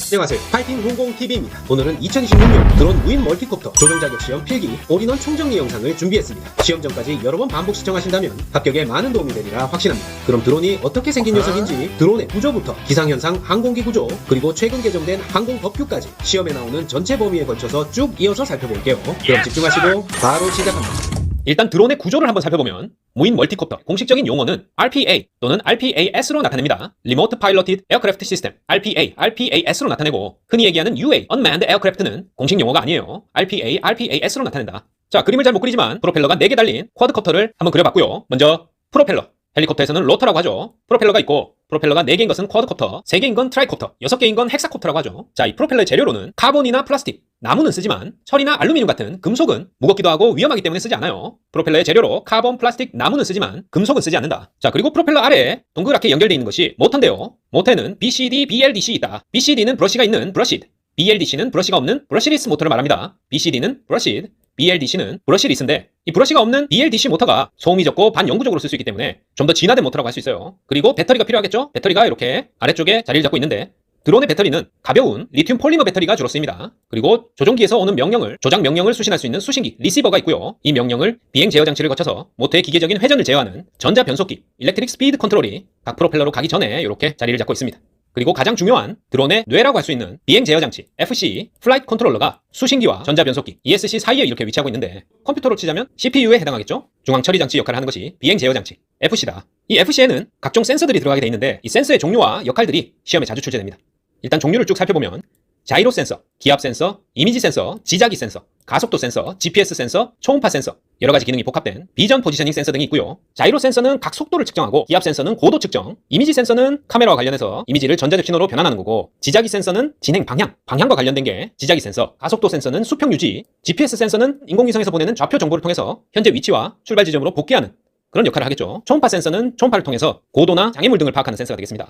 안녕하세요. 파이팅 공공TV입니다. 오늘은 2026년 드론 무인 멀티콥터 조종 자격 시험 필기 올인원 총정리 영상을 준비했습니다. 시험 전까지 여러 번 반복 시청하신다면 합격에 많은 도움이 되리라 확신합니다. 그럼 드론이 어떻게 생긴 녀석인지 드론의 구조부터 기상현상, 항공기 구조, 그리고 최근 개정된 항공법규까지 시험에 나오는 전체 범위에 걸쳐서 쭉 이어서 살펴볼게요. 그럼 집중하시고 바로 시작합니다. 일단 드론의 구조를 한번 살펴보면 무인 멀티콥터 공식적인 용어는 RPA 또는 RPAS로 나타냅니다. Remote Piloted Aircraft System RPA, RPAS로 나타내고 흔히 얘기하는 UA, Unmanned Aircraft는 공식 용어가 아니에요. RPA, RPAS로 나타낸다. 자, 그림을 잘 못 그리지만 프로펠러가 4개 달린 쿼드콥터를 한번 그려봤고요. 먼저 프로펠러, 헬리콥터에서는 로터라고 하죠. 프로펠러가 있고 프로펠러가 4개인 것은 쿼드콥터, 3개인 건 트라이콥터, 6개인 건 헥사콥터라고 하죠. 자, 이 프로펠러의 재료로는 카본이나 플라스틱, 나무는 쓰지만 철이나 알루미늄 같은 금속은 무겁기도 하고 위험하기 때문에 쓰지 않아요. 프로펠러의 재료로 카본, 플라스틱, 나무는 쓰지만 금속은 쓰지 않는다. 자, 그리고 프로펠러 아래에 동그랗게 연결되어 있는 것이 모터인데요. 모터에는 BCD, BLDC 있다. BCD는 브러쉬가 있는 브러시드, BLDC는 브러쉬가 없는 브러시리스 모터를 말합니다. BCD는 브러시드, BLDC는 브러시리스인데 이 브러쉬가 없는 BLDC 모터가 소음이 적고 반영구적으로 쓸 수 있기 때문에 좀 더 진화된 모터라고 할 수 있어요. 그리고 배터리가 필요하겠죠? 배터리가 이렇게 아래쪽에 자리를 잡고 있는데 드론의 배터리는 가벼운 리튬 폴리머 배터리가 주로 쓰입니다. 그리고 조종기에서 오는 명령을, 조작 명령을 수신할 수 있는 수신기, 리시버가 있고요. 이 명령을 비행 제어 장치를 거쳐서 모터의 기계적인 회전을 제어하는 전자 변속기, 일렉트릭 스피드 컨트롤이 각 프로펠러로 가기 전에 이렇게 자리를 잡고 있습니다. 그리고 가장 중요한 드론의 뇌라고 할 수 있는 비행 제어 장치 FC, 플라이트 컨트롤러가 수신기와 전자 변속기, ESC 사이에 이렇게 위치하고 있는데 컴퓨터로 치자면 CPU에 해당하겠죠? 중앙 처리 장치 역할을 하는 것이 비행 제어 장치 FC다. 이 FC에는 각종 센서들이 들어가게 돼 있는데 이 센서의 종류와 역할들이 시험에 자주 출제됩니다. 일단 종류를 쭉 살펴보면 자이로 센서, 기압 센서, 이미지 센서, 지자기 센서, 가속도 센서, GPS 센서, 초음파 센서, 여러 가지 기능이 복합된 비전 포지셔닝 센서 등이 있고요. 자이로 센서는 각 속도를 측정하고, 기압 센서는 고도 측정, 이미지 센서는 카메라와 관련해서 이미지를 전자적 신호로 변환하는 거고, 지자기 센서는 진행 방향, 방향과 관련된 게 지자기 센서, 가속도 센서는 수평 유지, GPS 센서는 인공위성에서 보내는 좌표 정보를 통해서 현재 위치와 출발 지점으로 복귀하는 그런 역할을 하겠죠. 초음파 센서는 초음파를 통해서 고도나 장애물 등을 파악하는 센서가 되겠습니다.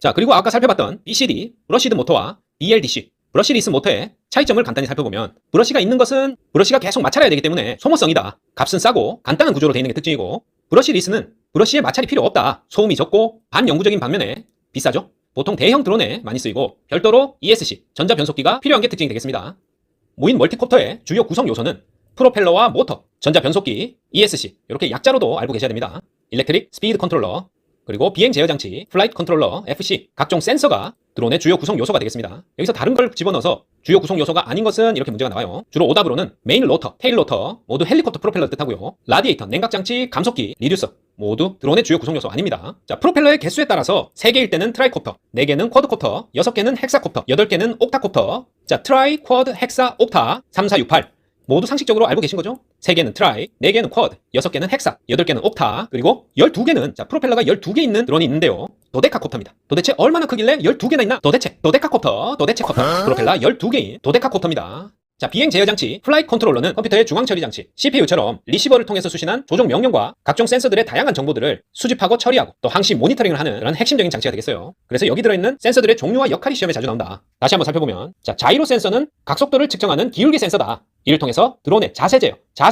자, 그리고 아까 살펴봤던 BCD, 브러시드 모터와 BLDC, 브러시리스 모터의 차이점을 간단히 살펴보면 브러시가 있는 것은 브러시가 계속 마찰해야 되기 때문에 소모성이다. 값은 싸고 간단한 구조로 되어 있는 게 특징이고, 브러시리스는 브러시에 마찰이 필요 없다. 소음이 적고 반영구적인 반면에 비싸죠. 보통 대형 드론에 많이 쓰이고 별도로 ESC, 전자 변속기가 필요한 게 특징이 되겠습니다. 무인 멀티콥터의 주요 구성 요소는 프로펠러와 모터, 전자 변속기, ESC 이렇게 약자로도 알고 계셔야 됩니다. 일렉트릭 스피드 컨트롤러, 그리고 비행 제어 장치, 플라이트 컨트롤러, FC, 각종 센서가 드론의 주요 구성 요소가 되겠습니다. 여기서 다른 걸 집어넣어서 주요 구성 요소가 아닌 것은 이렇게 문제가 나와요. 주로 오답으로는 메인 로터, 테일 로터 모두 헬리콥터 프로펠러 뜻하고요. 라디에이터, 냉각 장치, 감속기, 리듀서 모두 드론의 주요 구성 요소 아닙니다. 자, 프로펠러의 개수에 따라서 3개일 때는 트라이콥터, 4개는 쿼드콥터, 6개는 헥사콥터, 8개는 옥타콥터. 자, 트라이, 쿼드, 헥사, 옥타, 3, 4, 6, 8 모두 상식적으로 알고 계신 거죠? 3개는 트라이, 4개는 쿼드, 6개는 헥사, 8개는 옥타, 그리고 12개는 자, 프로펠러가 12개 있는 드론이 있는데요. 도데카콥터입니다. 도대체 얼마나 크길래 12개나 있나? 도데카콥터, 프로펠러 12개인 도데카콥터입니다. 자, 비행 제어 장치, 플라이트 컨트롤러는 컴퓨터의 중앙 처리 장치, CPU처럼 리시버를 통해서 수신한 조종 명령과 각종 센서들의 다양한 정보들을 수집하고 처리하고 또 항시 모니터링을 하는 그런 핵심적인 장치가 되겠어요. 그래서 여기 들어있는 센서들의 종류와 역할이 시험에 자주 나온다. 다시 한번 살펴보면 자, 자이로 센서는 각속도를 측정하는 기울기 센서다. 이를 통해서 드론의 자세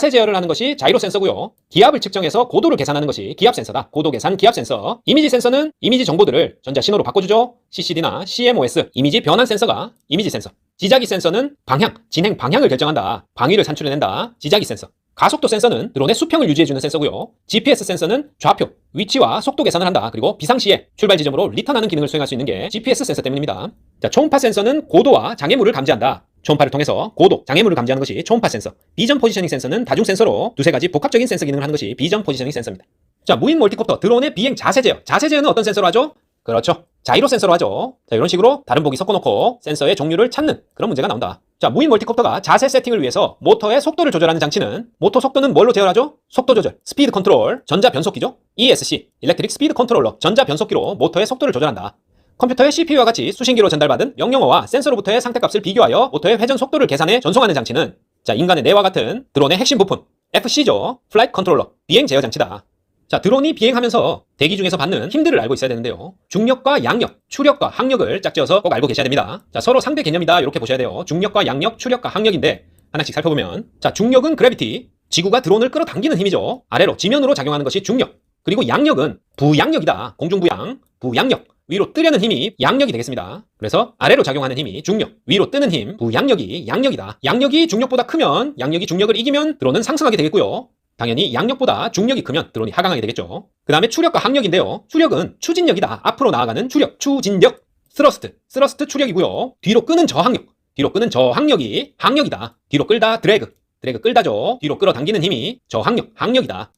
제어를 하는 것이 자이로 센서고요. 기압을 측정해서 고도를 계산하는 것이 기압 센서다. 고도 계산 기압 센서. 이미지 센서는 이미지 정보들을 전자 신호로 바꿔주죠. CCD나 CMOS, 이미지 변환 센서가 이미지 센서. 지자기 센서는 방향, 진행 방향을 결정한다. 방위를 산출해낸다. 지자기 센서. 가속도 센서는 드론의 수평을 유지해주는 센서고요. GPS 센서는 좌표, 위치와 속도 계산을 한다. 그리고 비상시에 출발 지점으로 리턴하는 기능을 수행할 수 있는 게 GPS 센서 때문입니다. 자, 초음파 센서는 고도와 장애물을 감지한다. 초음파를 통해서 고도, 장애물을 감지하는 것이 초음파 센서. 비전 포지셔닝 센서는 다중 센서로 두세 가지 복합적인 센서 기능을 하는 것이 비전 포지셔닝 센서입니다. 자, 무인 멀티콥터 드론의 비행 자세 제어. 자세 제어는 어떤 센서로 하죠? 그렇죠. 자이로 센서로 하죠. 자, 이런 식으로 다른 보기 섞어놓고 센서의 종류를 찾는 그런 문제가 나온다. 자, 무인 멀티콥터가 자세 세팅을 위해서 모터의 속도를 조절하는 장치는 모터 속도는 뭘로 제어하죠? 속도 조절, 스피드 컨트롤, 전자 변속기죠. ESC, 일렉트릭 스피드 컨트롤러, 전자 변속기로 모터의 속도를 조절한다. 컴퓨터의 CPU와 같이 수신기로 전달받은 명령어와 센서로부터의 상태값을 비교하여 모터의 회전 속도를 계산해 전송하는 장치는 자, 인간의 뇌와 같은 드론의 핵심 부품 FC죠. 플라이트 컨트롤러, 비행 제어 장치다. 자, 드론이 비행하면서 대기 중에서 받는 힘들을 알고 있어야 되는데요. 중력과 양력, 추력과 항력을 짝지어서 꼭 알고 계셔야 됩니다. 자, 서로 상대 개념이다 이렇게 보셔야 돼요. 중력과 양력, 추력과 항력인데 하나씩 살펴보면 자, 중력은 그래비티, 지구가 드론을 끌어당기는 힘이죠. 아래로 지면으로 작용하는 것이 중력. 그리고 양력은 부양력이다. 공중부양, 부양력. 위로 뜨려는 힘이 양력이 되겠습니다. 그래서 아래로 작용하는 힘이 중력, 위로 뜨는 힘, 부양력이 양력이다. 양력이 중력보다 크면, 양력이 중력을 이기면 드론은 상승하게 되겠고요. 당연히 양력보다 중력이 크면 드론이 하강하게 되겠죠. 그 다음에 추력과 항력인데요. 추력은 추진력이다. 앞으로 나아가는 추력, 추진력. 스러스트 추력이고요. 뒤로 끄는 저항력이 항력이다. 뒤로 끌다 드래그 끌다죠. 뒤로 끌어당기는 힘이 저항력, 항력이다.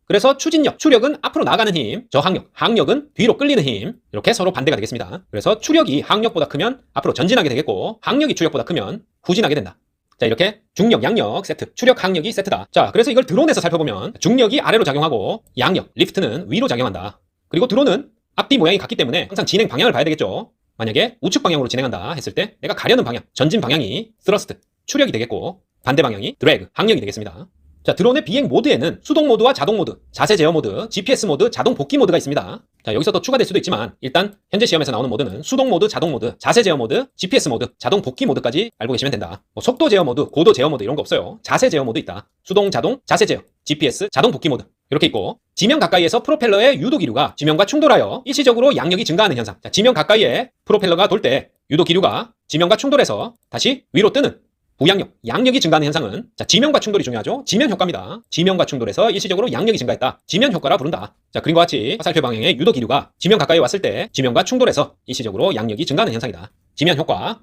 그래서 추진력, 추력은 앞으로 나가는 힘, 저항력, 항력은 뒤로 끌리는 힘. 이렇게 서로 반대가 되겠습니다. 그래서 추력이 항력보다 크면 앞으로 전진하게 되겠고, 항력이 추력보다 크면 후진하게 된다. 자, 이렇게 중력, 양력 세트, 추력, 항력이 세트다. 자, 그래서 이걸 드론에서 살펴보면 중력이 아래로 작용하고 양력, 리프트는 위로 작용한다. 그리고 드론은 앞뒤 모양이 같기 때문에 항상 진행 방향을 봐야 되겠죠. 만약에 우측 방향으로 진행한다 했을 때 내가 가려는 방향, 전진 방향이 스러스트, 추력이 되겠고, 반대 방향이 드래그, 항력이 되겠습니다. 자, 드론의 비행 모드에는 수동 모드와 자동 모드, 자세 제어 모드, GPS 모드, 자동 복귀 모드가 있습니다. 자, 여기서 더 추가될 수도 있지만 일단 현재 시험에서 나오는 모드는 수동 모드, 자동 모드, 자세 제어 모드, GPS 모드, 자동 복귀 모드까지 알고 계시면 된다. 뭐 속도 제어 모드, 고도 제어 모드 이런 거 없어요. 자세 제어 모드 있다. 수동, 자동, 자세 제어, GPS, 자동 복귀 모드 이렇게 있고, 지면 가까이에서 프로펠러의 유도 기류가 지면과 충돌하여 일시적으로 양력이 증가하는 현상. 자, 지면 가까이에 프로펠러가 돌 때 유도 기류가 지면과 충돌해서 다시 위로 뜨는 부양력, 양력이 증가하는 현상은, 자, 지면과 충돌이 중요하죠. 지면 효과입니다. 지면과 충돌해서 일시적으로 양력이 증가했다. 지면 효과라 부른다. 자, 그림과 같이 화살표 방향의 유도 기류가 지면 가까이 왔을 때 지면과 충돌해서 일시적으로 양력이 증가하는 현상이다. 지면 효과.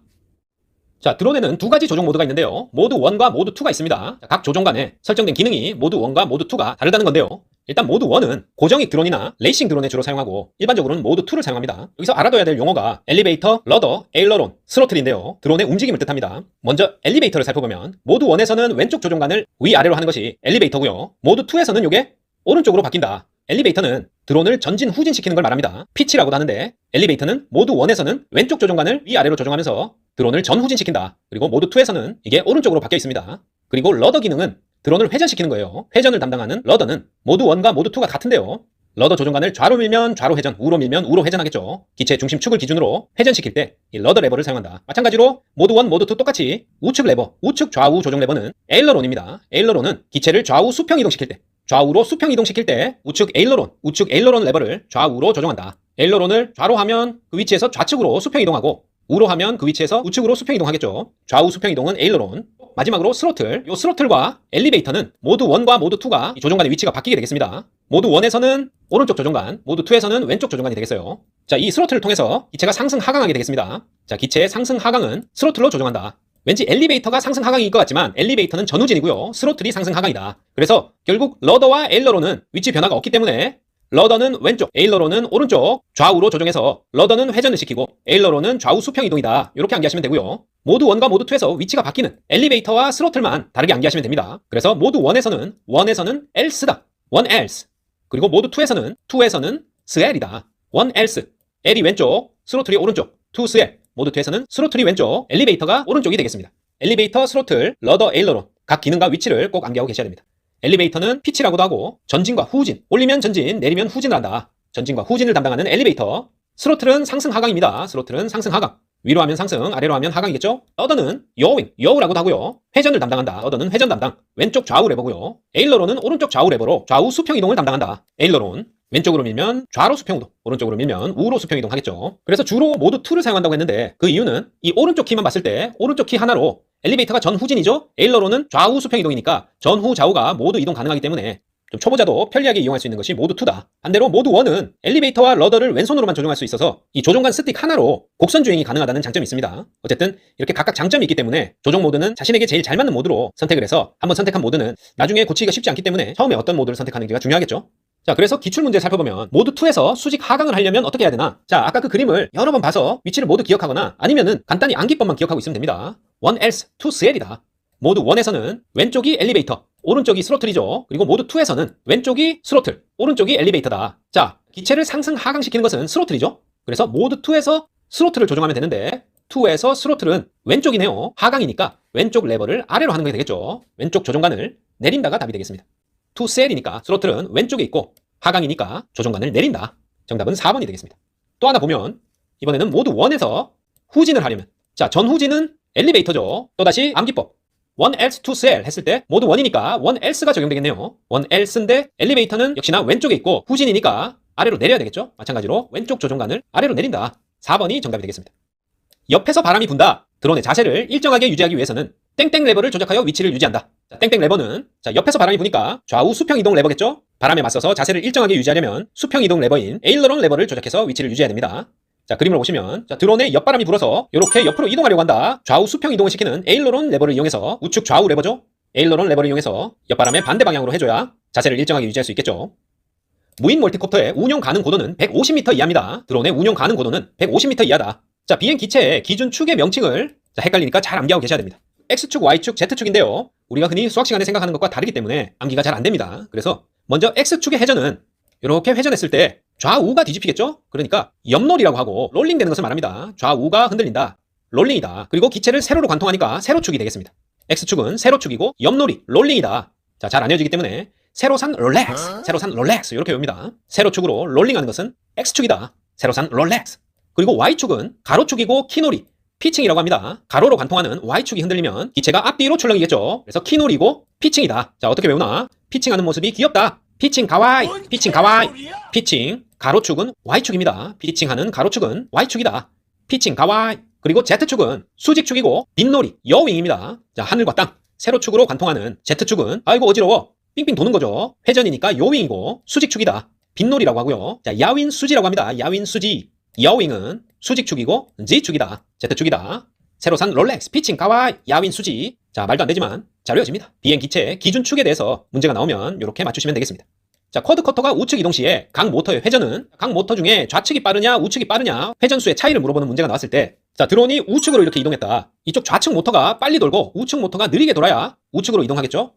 자, 드론에는 두 가지 조종 모드가 있는데요. 모드 1과 모드 2가 있습니다. 자, 각 조종 간에 설정된 기능이 모드 1과 모드 2가 다르다는 건데요. 일단 모드 1은 고정익 드론이나 레이싱 드론에 주로 사용하고, 일반적으로는 모드 2를 사용합니다. 여기서 알아둬야 될 용어가 엘리베이터, 러더, 에일러론, 스로틀인데요. 드론의 움직임을 뜻합니다. 먼저 엘리베이터를 살펴보면 모드 1에서는 왼쪽 조종간을 위아래로 하는 것이 엘리베이터고요. 모드 2에서는 이게 오른쪽으로 바뀐다. 엘리베이터는 드론을 전진 후진시키는 걸 말합니다. 피치라고도 하는데, 엘리베이터는 모드 1에서는 왼쪽 조종간을 위아래로 조종하면서 드론을 전후진시킨다. 그리고 모드 2에서는 이게 오른쪽으로 바뀌어 있습니다. 그리고 러더 기능은 드론을 회전시키는 거예요. 회전을 담당하는 러더는 모드 1과 모드 2가 같은데요. 러더 조종간을 좌로 밀면 좌로 회전, 우로 밀면 우로 회전하겠죠. 기체 중심 축을 기준으로 회전시킬 때 이 러더 레버를 사용한다. 마찬가지로 모드 1, 모드 2 똑같이 우측 레버, 우측 좌우 조종 레버는 에일러론입니다. 에일러론은 기체를 좌우 수평 이동시킬 때, 좌우로 수평 이동시킬 때 우측 에일러론 레버를 좌우로 조종한다. 에일러론을 좌로 하면 그 위치에서 좌측으로 수평 이동하고, 우로 하면 그 위치에서 우측으로 수평 이동하겠죠. 좌우 수평 이동은 에일러론. 마지막으로 스로틀. 이 스로틀과 엘리베이터는 모드 1과 모드 2가 조종간의 위치가 바뀌게 되겠습니다. 모드 1에서는 오른쪽 조종간, 모드 2에서는 왼쪽 조종간이 되겠어요. 자, 이 스로틀을 통해서 기체가 상승 하강하게 되겠습니다. 자, 기체의 상승 하강은 스로틀로 조종한다. 왠지 엘리베이터가 상승 하강일 것 같지만 엘리베이터는 전후진이고요. 스로틀이 상승 하강이다. 그래서 결국 러더와 에일러론은 위치 변화가 없기 때문에 러더는 왼쪽, 에일러론은 오른쪽, 좌우로 조종해서 러더는 회전을 시키고 에일러론은 좌우 수평 이동이다. 이렇게 암기하시면 되고요. 모드 1과 모드 2에서 위치가 바뀌는 엘리베이터와 스로틀만 다르게 암기하시면 됩니다. 그래서 모드 1에서는 else다. one else. 그리고 모드 2에서는 SL이다. one else. L이 왼쪽, 스로틀이 오른쪽. to SL. 모드 2에서는 스로틀이 왼쪽, 엘리베이터가 오른쪽이 되겠습니다. 엘리베이터, 스로틀, 러더, 에일러론. 각 기능과 위치를 꼭 암기하고 계셔야 됩니다. 엘리베이터는 피치라고도 하고 전진과 후진, 올리면 전진, 내리면 후진을 한다. 전진과 후진을 담당하는 엘리베이터. 스로틀은 상승 하강입니다. 스로틀은 상승 하강. 위로 하면 상승, 아래로 하면 하강이겠죠? 러더는 여우라고도 하고요. 회전을 담당한다. 러더는 회전 담당. 왼쪽 좌우 레버고요. 에일러론은 오른쪽 좌우 레버로 좌우 수평 이동을 담당한다. 에일러론. 왼쪽으로 밀면 좌로 수평 이동, 오른쪽으로 밀면 우로 수평 이동 하겠죠. 그래서 주로 모드 2를 사용한다고 했는데, 그 이유는 이 오른쪽 키만 봤을 때 오른쪽 키 하나로 엘리베이터가 전후진이죠. 에일러론은 좌우 수평 이동이니까 전후 좌우가 모두 이동 가능하기 때문에 좀 초보자도 편리하게 이용할 수 있는 것이 모드 2다. 반대로 모드 1은 엘리베이터와 러더를 왼손으로만 조종할 수 있어서 이 조종간 스틱 하나로 곡선 주행이 가능하다는 장점이 있습니다. 어쨌든 이렇게 각각 장점이 있기 때문에 조종 모드는 자신에게 제일 잘 맞는 모드로 선택을 해서, 한번 선택한 모드는 나중에 고치기가 쉽지 않기 때문에 처음에 어떤 모드를 선택하는지가 중요하겠죠. 자, 그래서 기출문제 살펴보면 모드 2에서 수직 하강을 하려면 어떻게 해야 되나? 자, 아까 그 그림을 여러 번 봐서 위치를 모두 기억하거나 아니면은 간단히 암기법만 기억하고 있으면 됩니다. one else, to SL이다. 모드 1에서는 왼쪽이 엘리베이터, 오른쪽이 스로틀이죠. 그리고 모드 2에서는 왼쪽이 스로틀, 오른쪽이 엘리베이터다. 자, 기체를 상승 하강시키는 것은 스로틀이죠. 그래서 모드 2에서 스로틀을 조정하면 되는데, 2에서 스로틀은 왼쪽이네요. 하강이니까 왼쪽 레버를 아래로 하는 게 되겠죠. 왼쪽 조종간을 내린다가 답이 되겠습니다. to SL이니까 스로틀은 왼쪽에 있고 하강이니까 조종간을 내린다. 정답은 4번이 되겠습니다. 또 하나 보면 이번에는 모드 1에서 후진을 하려면, 자, 전후진은 엘리베이터죠. 또다시 암기법. one else to SL 했을 때 모드 1이니까 one else가 적용되겠네요. one else인데 엘리베이터는 역시나 왼쪽에 있고 후진이니까 아래로 내려야 되겠죠? 마찬가지로 왼쪽 조종관을 아래로 내린다. 4번이 정답이 되겠습니다. 옆에서 바람이 분다. 드론의 자세를 일정하게 유지하기 위해서는 땡땡 레버를 조작하여 위치를 유지한다. 자, 땡땡 레버는 옆에서 바람이 부니까 좌우 수평 이동 레버겠죠? 바람에 맞서서 자세를 일정하게 유지하려면 수평 이동 레버인 에일러론 레버를 조작해서 위치를 유지해야 됩니다. 자, 그림을 보시면 드론에 옆바람이 불어서 이렇게 옆으로 이동하려고 한다. 좌우 수평 이동을 시키는 에일러론 레버를 이용해서 우측 좌우 레버죠? 에일러론 레버를 이용해서 옆바람의 반대 방향으로 해줘야 자세를 일정하게 유지할 수 있겠죠. 무인 멀티콥터의 운용 가능 고도는 150m 이하입니다. 드론의 운용 가능 고도는 150m 이하다. 자, 비행 기체의 기준 축의 명칭을 헷갈리니까 잘 암기하고 계셔야 됩니다. X축, Y축, Z축인데요. 우리가 흔히 수학 시간에 생각하는 것과 다르기 때문에 암기가 잘 안 됩니다. 그래서 먼저 X축의 회전은 이렇게 회전했을 때 좌우가 뒤집히겠죠? 그러니까 옆롤이라고 하고 롤링 되는 것을 말합니다. 좌우가 흔들린다. 롤링이다. 그리고 기체를 세로로 관통하니까 세로축이 되겠습니다. X축은 세로축이고 옆롤이 롤링이다. 자, 잘 안 헤어지기 때문에 세로산 롤렉스, 세로산 롤렉스 이렇게 외웁니다. 세로축으로 롤링하는 것은 X축이다. 세로산 롤렉스. 그리고 Y축은 가로축이고 키놀이, 피칭이라고 합니다. 가로로 관통하는 Y축이 흔들리면 기체가 앞뒤로 출렁이겠죠. 그래서 키놀이고 피칭이다. 자, 어떻게 외우나? 피칭하는 모습이 귀엽다. 피칭 가와이, 피칭 가와이. 피칭, 가로축은 Y축입니다. 피칭하는 가로축은 Y축이다. 피칭 가와이. 그리고 Z축은 수직축이고 빈놀이, 여윙입니다. 자, 하늘과 땅, 세로축으로 관통하는 Z축은 아이고 어지러워. 삥삥 도는 거죠. 회전이니까 요윙이고 수직축이다. 빈놀이라고 하고요. 자, 야윈 수지라고 합니다. 야윈 수지. 여윙은 수직축이고 Z축이다. Z축이다. 세로산 롤렉스, 피칭, 가와이, 야윈 수지. 자, 말도 안 되지만 잘 외워집니다. 비행 기체 기준축에 대해서 문제가 나오면 이렇게 맞추시면 되겠습니다. 자, 쿼드커터가 우측 이동 시에 각 모터의 회전은 각 모터 중에 좌측이 빠르냐 우측이 빠르냐 회전수의 차이를 물어보는 문제가 나왔을 때, 자, 드론이 우측으로 이렇게 이동했다. 이쪽 좌측 모터가 빨리 돌고 우측 모터가 느리게 돌아야 우측으로 이동하겠죠?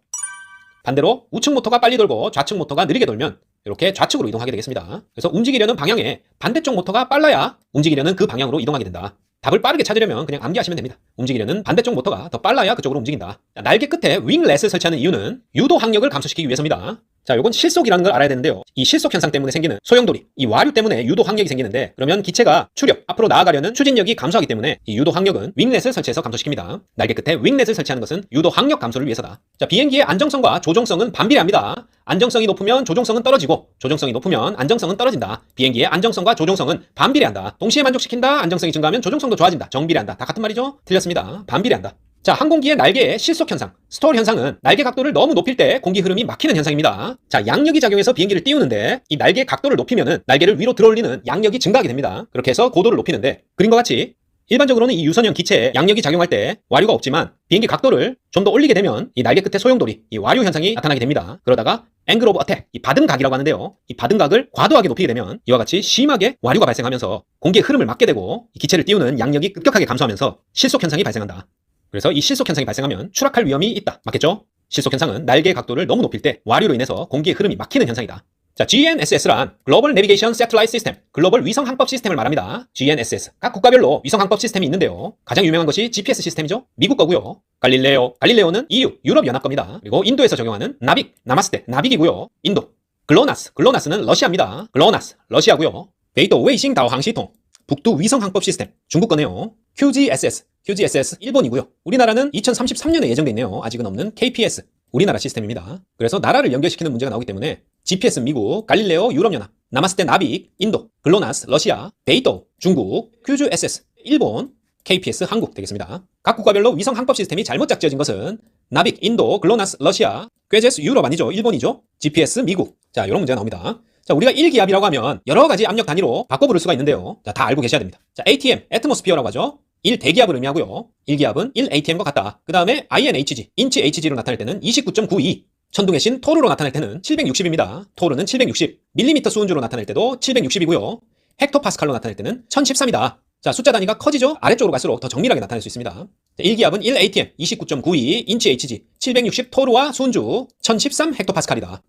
반대로 우측 모터가 빨리 돌고 좌측 모터가 느리게 돌면 이렇게 좌측으로 이동하게 되겠습니다. 그래서 움직이려는 방향에 반대쪽 모터가 빨라야 움직이려는 그 방향으로 이동하게 된다. 답을 빠르게 찾으려면 그냥 암기하시면 됩니다. 움직이려는 반대쪽 모터가 더 빨라야 그쪽으로 움직인다. 자, 날개 끝에 윙렛을 설치하는 이유는 유도 항력을 감소시키기 위해서입니다. 자, 요건 실속이라는 걸 알아야 되는데요. 이 실속 현상 때문에 생기는 소용돌이, 이 와류 때문에 유도 항력이 생기는데, 그러면 기체가 추력, 앞으로 나아가려는 추진력이 감소하기 때문에 이 유도 항력은 윙렛을 설치해서 감소시킵니다. 날개 끝에 윙렛을 설치하는 것은 유도 항력 감소를 위해서다. 자, 비행기의 안정성과 조종성은 반비례합니다. 안정성이 높으면 조종성은 떨어지고 조종성이 높으면 안정성은 떨어진다. 비행기의 안정성과 조종성은 반비례한다. 동시에 만족시킨다. 안정성이 증가하면 조종성도 좋아진다. 정비례한다. 다 같은 말이죠? 틀렸습니다. 반비례한다. 자, 항공기의 날개의 실속 현상, 스톨 현상은 날개 각도를 너무 높일 때 공기 흐름이 막히는 현상입니다. 자, 양력이 작용해서 비행기를 띄우는데 이 날개 각도를 높이면은 날개를 위로 들어올리는 양력이 증가하게 됩니다. 그렇게 해서 고도를 높이는데, 그림과 같이 일반적으로는 이 유선형 기체에 양력이 작용할 때 와류가 없지만 비행기 각도를 좀 더 올리게 되면 이 날개 끝에 소용돌이, 이 와류 현상이 나타나게 됩니다. 그러다가 앵글 오브 어택, 이 받음각이라고 하는데요. 이 받음각을 과도하게 높이게 되면 이와 같이 심하게 와류가 발생하면서 공기의 흐름을 막게 되고 이 기체를 띄우는 양력이 급격하게 감소하면서 실속 현상이 발생한다. 그래서 이 실속 현상이 발생하면 추락할 위험이 있다. 맞겠죠? 실속 현상은 날개의 각도를 너무 높일 때 와류로 인해서 공기의 흐름이 막히는 현상이다. 자, GNSS란 글로벌 내비게이션 세틀라이트 시스템, 글로벌 위성 항법 시스템을 말합니다. GNSS. 각 국가별로 위성 항법 시스템이 있는데요. 가장 유명한 것이 GPS 시스템이죠. 미국 거고요. 갈릴레오는 EU, 유럽 연합 겁니다. 그리고 인도에서 적용하는 나빅, 나마스테, 나빅이고요. 인도. 글로나스는 러시아입니다. 글로나스, 러시아고요. 베이도 웨이싱 다오항 시통, 북두 위성 항법 시스템, 중국 거네요. QGSS 일본이고요. 우리나라는 2033년에 예정돼 있네요. 아직은 없는 KPS, 우리나라 시스템입니다. 그래서 나라를 연결시키는 문제가 나오기 때문에 GPS 미국, 갈릴레오 유럽연합, 나마스테 나빅 인도, 글로나스 러시아, 베이도 중국, QGSS 일본, KPS 한국 되겠습니다. 각 국가별로 위성 항법 시스템이 잘못 짝지어진 것은 나빅 인도, 글로나스 러시아, QGS 유럽 아니죠, 일본이죠. GPS 미국. 자, 이런 문제가 나옵니다. 자, 우리가 1기압이라고 하면 여러 가지 압력 단위로 바꿔 부를 수가 있는데요. 자, 다 알고 계셔야 됩니다. 자, ATM, 애트모스피어라고 하죠. 1대기압을 의미하고요. 1기압은 1ATM과 같다. 그 다음에 INHG, 인치 HG로 나타낼 때는 29.92. 천둥의 신 토르로 나타낼 때는 760입니다. 토르는 760. 밀리미터 수운주로 나타낼 때도 760이고요. 헥토파스칼로 나타낼 때는 1013이다. 자, 숫자 단위가 커지죠? 아래쪽으로 갈수록 더 정밀하게 나타낼 수 있습니다. 자, 1기압은 1ATM, 29.92, 인치 HG, 760 토르와 수운주, 1013 헥토파스칼이다.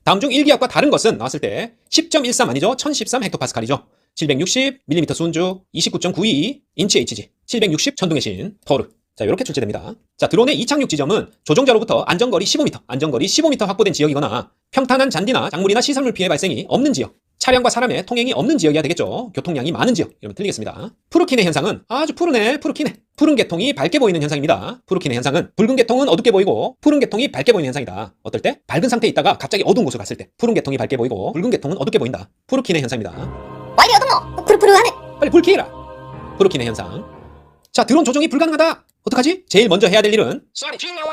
다음 중 1기압과 다른 것은 나왔을 때 10.13 아니죠? 1013 헥토파스칼이죠. 760 밀리미터 수운주, 29.92 인치 HG, 760 천둥의 신 토르. 자, 이렇게 출제됩니다. 자, 드론의 이착륙 지점은 조종자로부터 안전거리 15m 확보된 지역이거나 평탄한 잔디나 작물이나 시설물 피해 발생이 없는 지역. 차량과 사람의 통행이 없는 지역이야 되겠죠. 교통량이 많은 지역. 이러면 틀리겠습니다. 푸르키네 현상은 아주 푸르네, 푸르키네. 푸른 계통이 밝게 보이는 현상입니다. 푸르키네 현상은 붉은 계통은 어둡게 보이고 푸른 계통이 밝게 보이는 현상이다. 어떨 때? 밝은 상태에 있다가 갑자기 어두운 곳을 갔을 때 푸른 계통이 밝게 보이고 붉은 계통은 어둡게 보인다. 푸르키네 현상입니다. 와 이리 어둠노 푸르푸르하네. 빨리 불 켜라. 푸르키네 현상. 자, 드론 조종이 불가능하다. 어떡하지? 제일 먼저 해야 될 일은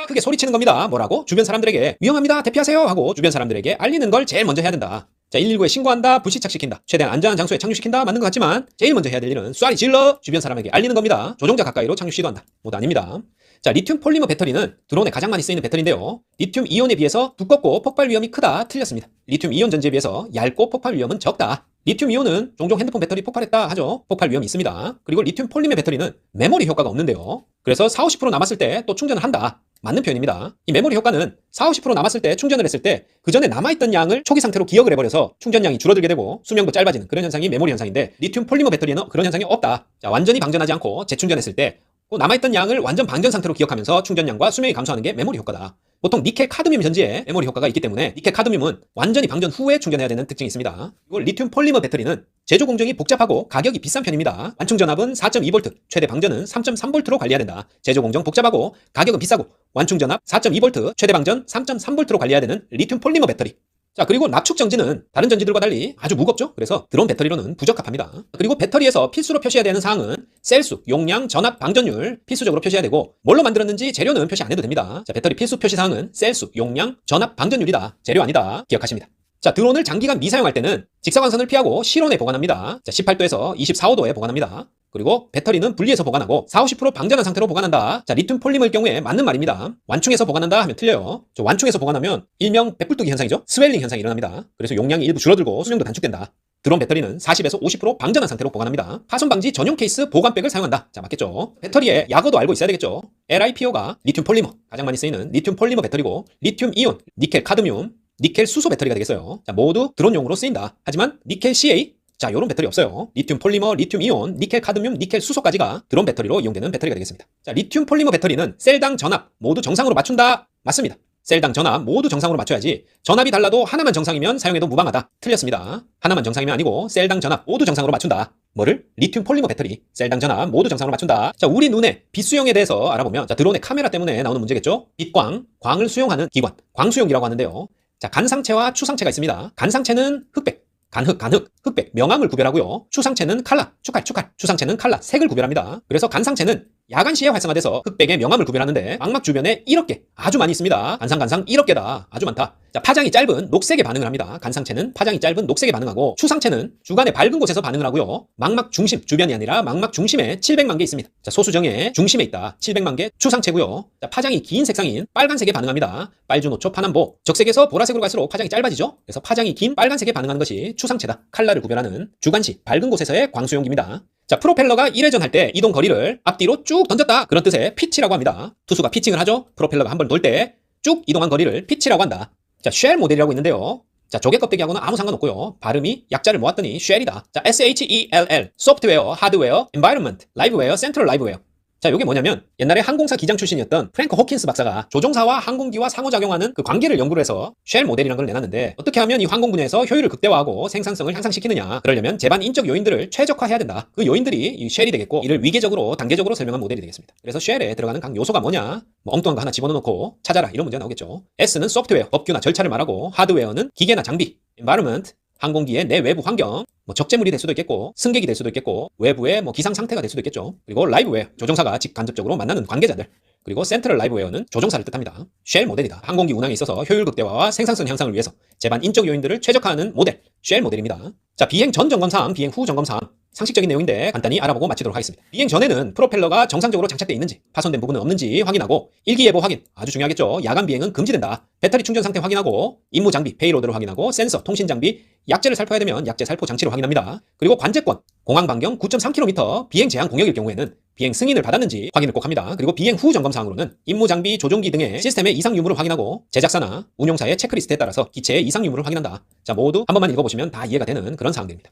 크게 소리치는 겁니다. 뭐라고? 주변 사람들에게 위험합니다. 대피하세요 하고 주변 사람들에게 알리는 걸 제일 먼저 해야 된다. 자, 119에 신고한다. 불시착시킨다. 최대한 안전한 장소에 착륙시킨다. 맞는 것 같지만 제일 먼저 해야 될 일은 쏴리 질러 주변 사람에게 알리는 겁니다. 조종자 가까이로 착륙 시도한다. 모두 아닙니다. 자, 리튬 폴리머 배터리는 드론에 가장 많이 쓰이는 배터리인데요. 리튬 이온에 비해서 두껍고 폭발 위험이 크다. 틀렸습니다. 리튬 이온 전지에 비해서 얇고 폭발 위험은 적다. 리튬 이온은 종종 핸드폰 배터리 폭발했다 하죠. 폭발 위험이 있습니다. 그리고 리튬 폴리머 배터리는 메모리 효과가 없는데요. 그래서 40-50% 남았을 때 또 충전을 한다. 맞는 표현입니다. 이 메모리 효과는 40-50% 남았을 때 충전을 했을 때 그 전에 남아있던 양을 초기 상태로 기억을 해버려서 충전량이 줄어들게 되고 수명도 짧아지는 그런 현상이 메모리 현상인데 리튬 폴리머 배터리에는 그런 현상이 없다. 자, 완전히 방전하지 않고 재충전했을 때 그 남아있던 양을 완전 방전 상태로 기억하면서 충전량과 수명이 감소하는 게 메모리 효과다. 보통 니켈 카드뮴 전지에 메모리 효과가 있기 때문에 니켈 카드뮴은 완전히 방전 후에 충전해야 되는 특징이 있습니다. 그리고 리튬 폴리머 배터리는 제조 공정이 복잡하고 가격이 비싼 편입니다. 완충 전압은 4.2V, 최대 방전은 3.3V로 관리해야 된다. 제조 공정 복잡하고 가격은 비싸고 완충 전압 4.2V, 최대 방전 3.3V로 관리해야 되는 리튬 폴리머 배터리. 자, 그리고 납축 전지는 다른 전지들과 달리 아주 무겁죠. 그래서 드론 배터리로는 부적합합니다. 그리고 배터리에서 필수로 표시해야 되는 사항은 셀수, 용량, 전압, 방전율 필수적으로 표시해야 되고 뭘로 만들었는지 재료는 표시 안 해도 됩니다. 자, 배터리 필수 표시 사항은 셀수, 용량, 전압, 방전율이다. 재료 아니다. 기억하십니다. 자, 드론을 장기간 미사용할 때는 직사광선을 피하고 실온에 보관합니다. 자, 18도에서 24~25도에 보관합니다. 그리고 배터리는 분리해서 보관하고 40-50% 방전한 상태로 보관한다. 자, 리튬 폴리머일 경우에 맞는 말입니다. 완충해서 보관한다 하면 틀려요. 저 완충해서 보관하면 일명 백불뜨기 현상이죠. 스웰링 현상이 일어납니다. 그래서 용량이 일부 줄어들고 수명도 단축된다. 드론 배터리는 40-50% 방전한 상태로 보관합니다. 파손 방지 전용 케이스 보관백을 사용한다. 자, 맞겠죠? 배터리의 약어도 알고 있어야 되겠죠? LiPo가 리튬 폴리머, 가장 많이 쓰이는 리튬 폴리머 배터리고 리튬 이온, 니켈 카드뮴, 니켈 수소 배터리가 되겠어요. 자, 모두 드론용으로 쓰인다. 하지만 니켈 CA, 자, 요런 배터리 없어요. 리튬 폴리머, 리튬 이온, 니켈 카드뮴, 니켈 수소까지가 드론 배터리로 이용되는 배터리가 되겠습니다. 자, 리튬 폴리머 배터리는 셀당 전압 모두 정상으로 맞춘다. 맞습니다. 셀당 전압 모두 정상으로 맞춰야지 전압이 달라도 하나만 정상이면 사용해도 무방하다. 틀렸습니다. 하나만 정상이면 아니고 셀당 전압 모두 정상으로 맞춘다. 뭐를? 리튬 폴리머 배터리 셀당 전압 모두 정상으로 맞춘다. 자, 우리 눈에 빛 수용에 대해서 알아보면 자, 드론의 카메라 때문에 나오는 문제겠죠? 빛광, 광을 수용하는 기관, 광수용이라고 하는데요. 자, 간상체와 추상체가 있습니다. 간상체는 흑백, 간흑, 흑백, 명암을 구별하고요. 추상체는 칼라, 축칼. 추상체는 칼라, 색을 구별합니다. 그래서 간상체는 야간 시에 활성화돼서 흑백의 명암을 구별하는데 망막 주변에 1억 개, 아주 많이 있습니다. 간상 1억 개다. 아주 많다. 자, 파장이 짧은 녹색에 반응을 합니다. 간상체는 파장이 짧은 녹색에 반응하고 추상체는 주간에 밝은 곳에서 반응을 하고요. 망막 중심, 주변이 아니라 망막 중심에 700만 개 있습니다. 자, 소수정의 중심에 있다. 700만 개 추상체고요. 자, 파장이 긴 색상인 빨간색에 반응합니다. 빨주노초 파남보. 적색에서 보라색으로 갈수록 파장이 짧아지죠. 그래서 파장이 긴 빨간색에 반응하는 것이 추상체다. 칼라를 구별하는 주간시 밝은 곳에서의 광수용기입니다. 자, 프로펠러가 1회전 할 때 이동 거리를 앞뒤로 쭉 던졌다. 그런 뜻의 피치라고 합니다. 투수가 피칭을 하죠. 프로펠러가 한 번 돌 때 쭉 이동한 거리를 피치라고 한다. 자, 쉘 모델이라고 있는데요. 자, 조개 껍데기하고는 아무 상관없고요. 발음이 약자를 모았더니 쉘이다. 자, SHELL, 소프트웨어, 하드웨어, environment, 라이브웨어, 센트럴 라이브웨어. 자, 요게 뭐냐면 옛날에 항공사 기장 출신이었던 프랭크 호킨스 박사가 조종사와 항공기와 상호작용하는 그 관계를 연구를 해서 쉘 모델이라는 걸 내놨는데 어떻게 하면 이 항공 분야에서 효율을 극대화하고 생산성을 향상시키느냐. 그러려면 제반 인적 요인들을 최적화해야 된다. 그 요인들이 이 쉘이 되겠고 이를 위계적으로 단계적으로 설명한 모델이 되겠습니다. 그래서 쉘에 들어가는 각 요소가 뭐냐. 뭐 엉뚱한 거 하나 집어넣고 찾아라 이런 문제가 나오겠죠. S는 소프트웨어, 법규나 절차를 말하고 하드웨어는 기계나 장비, environment, 항공기의 내 외부 환경, 뭐 적재물이 될 수도 있겠고 승객이 될 수도 있겠고 외부의 뭐 기상 상태가 될 수도 있겠죠. 그리고 라이브웨어, 조종사가 직간접적으로 만나는 관계자들. 그리고 센트럴 라이브웨어는 조종사를 뜻합니다. 쉘 모델이다. 항공기 운항에 있어서 효율 극대화와 생산성 향상을 위해서 제반 인적 요인들을 최적화하는 모델, 쉘 모델입니다. 자, 비행 전 점검사항, 비행 후 점검사항. 상식적인 내용인데 간단히 알아보고 마치도록 하겠습니다. 비행 전에는 프로펠러가 정상적으로 장착되어 있는지, 파손된 부분은 없는지 확인하고 일기예보 확인, 아주 중요하겠죠. 야간 비행은 금지된다. 배터리 충전 상태 확인하고 임무 장비, 페이로드를 확인하고 센서, 통신 장비, 약재를 살포해야 되면 약재 살포 장치를 확인합니다. 그리고 관제권, 공항 반경 9.3km 비행 제한 공역일 경우에는 비행 승인을 받았는지 확인을 꼭 합니다. 그리고 비행 후 점검사항으로는 임무 장비, 조종기 등의 시스템의 이상 유무를 확인하고 제작사나 운용사의 체크리스트에 따라서 기체의 이상 유무를 확인한다. 자, 모두 한 번만 읽어보시면 다 이해가 되는 그런 사항들입니다.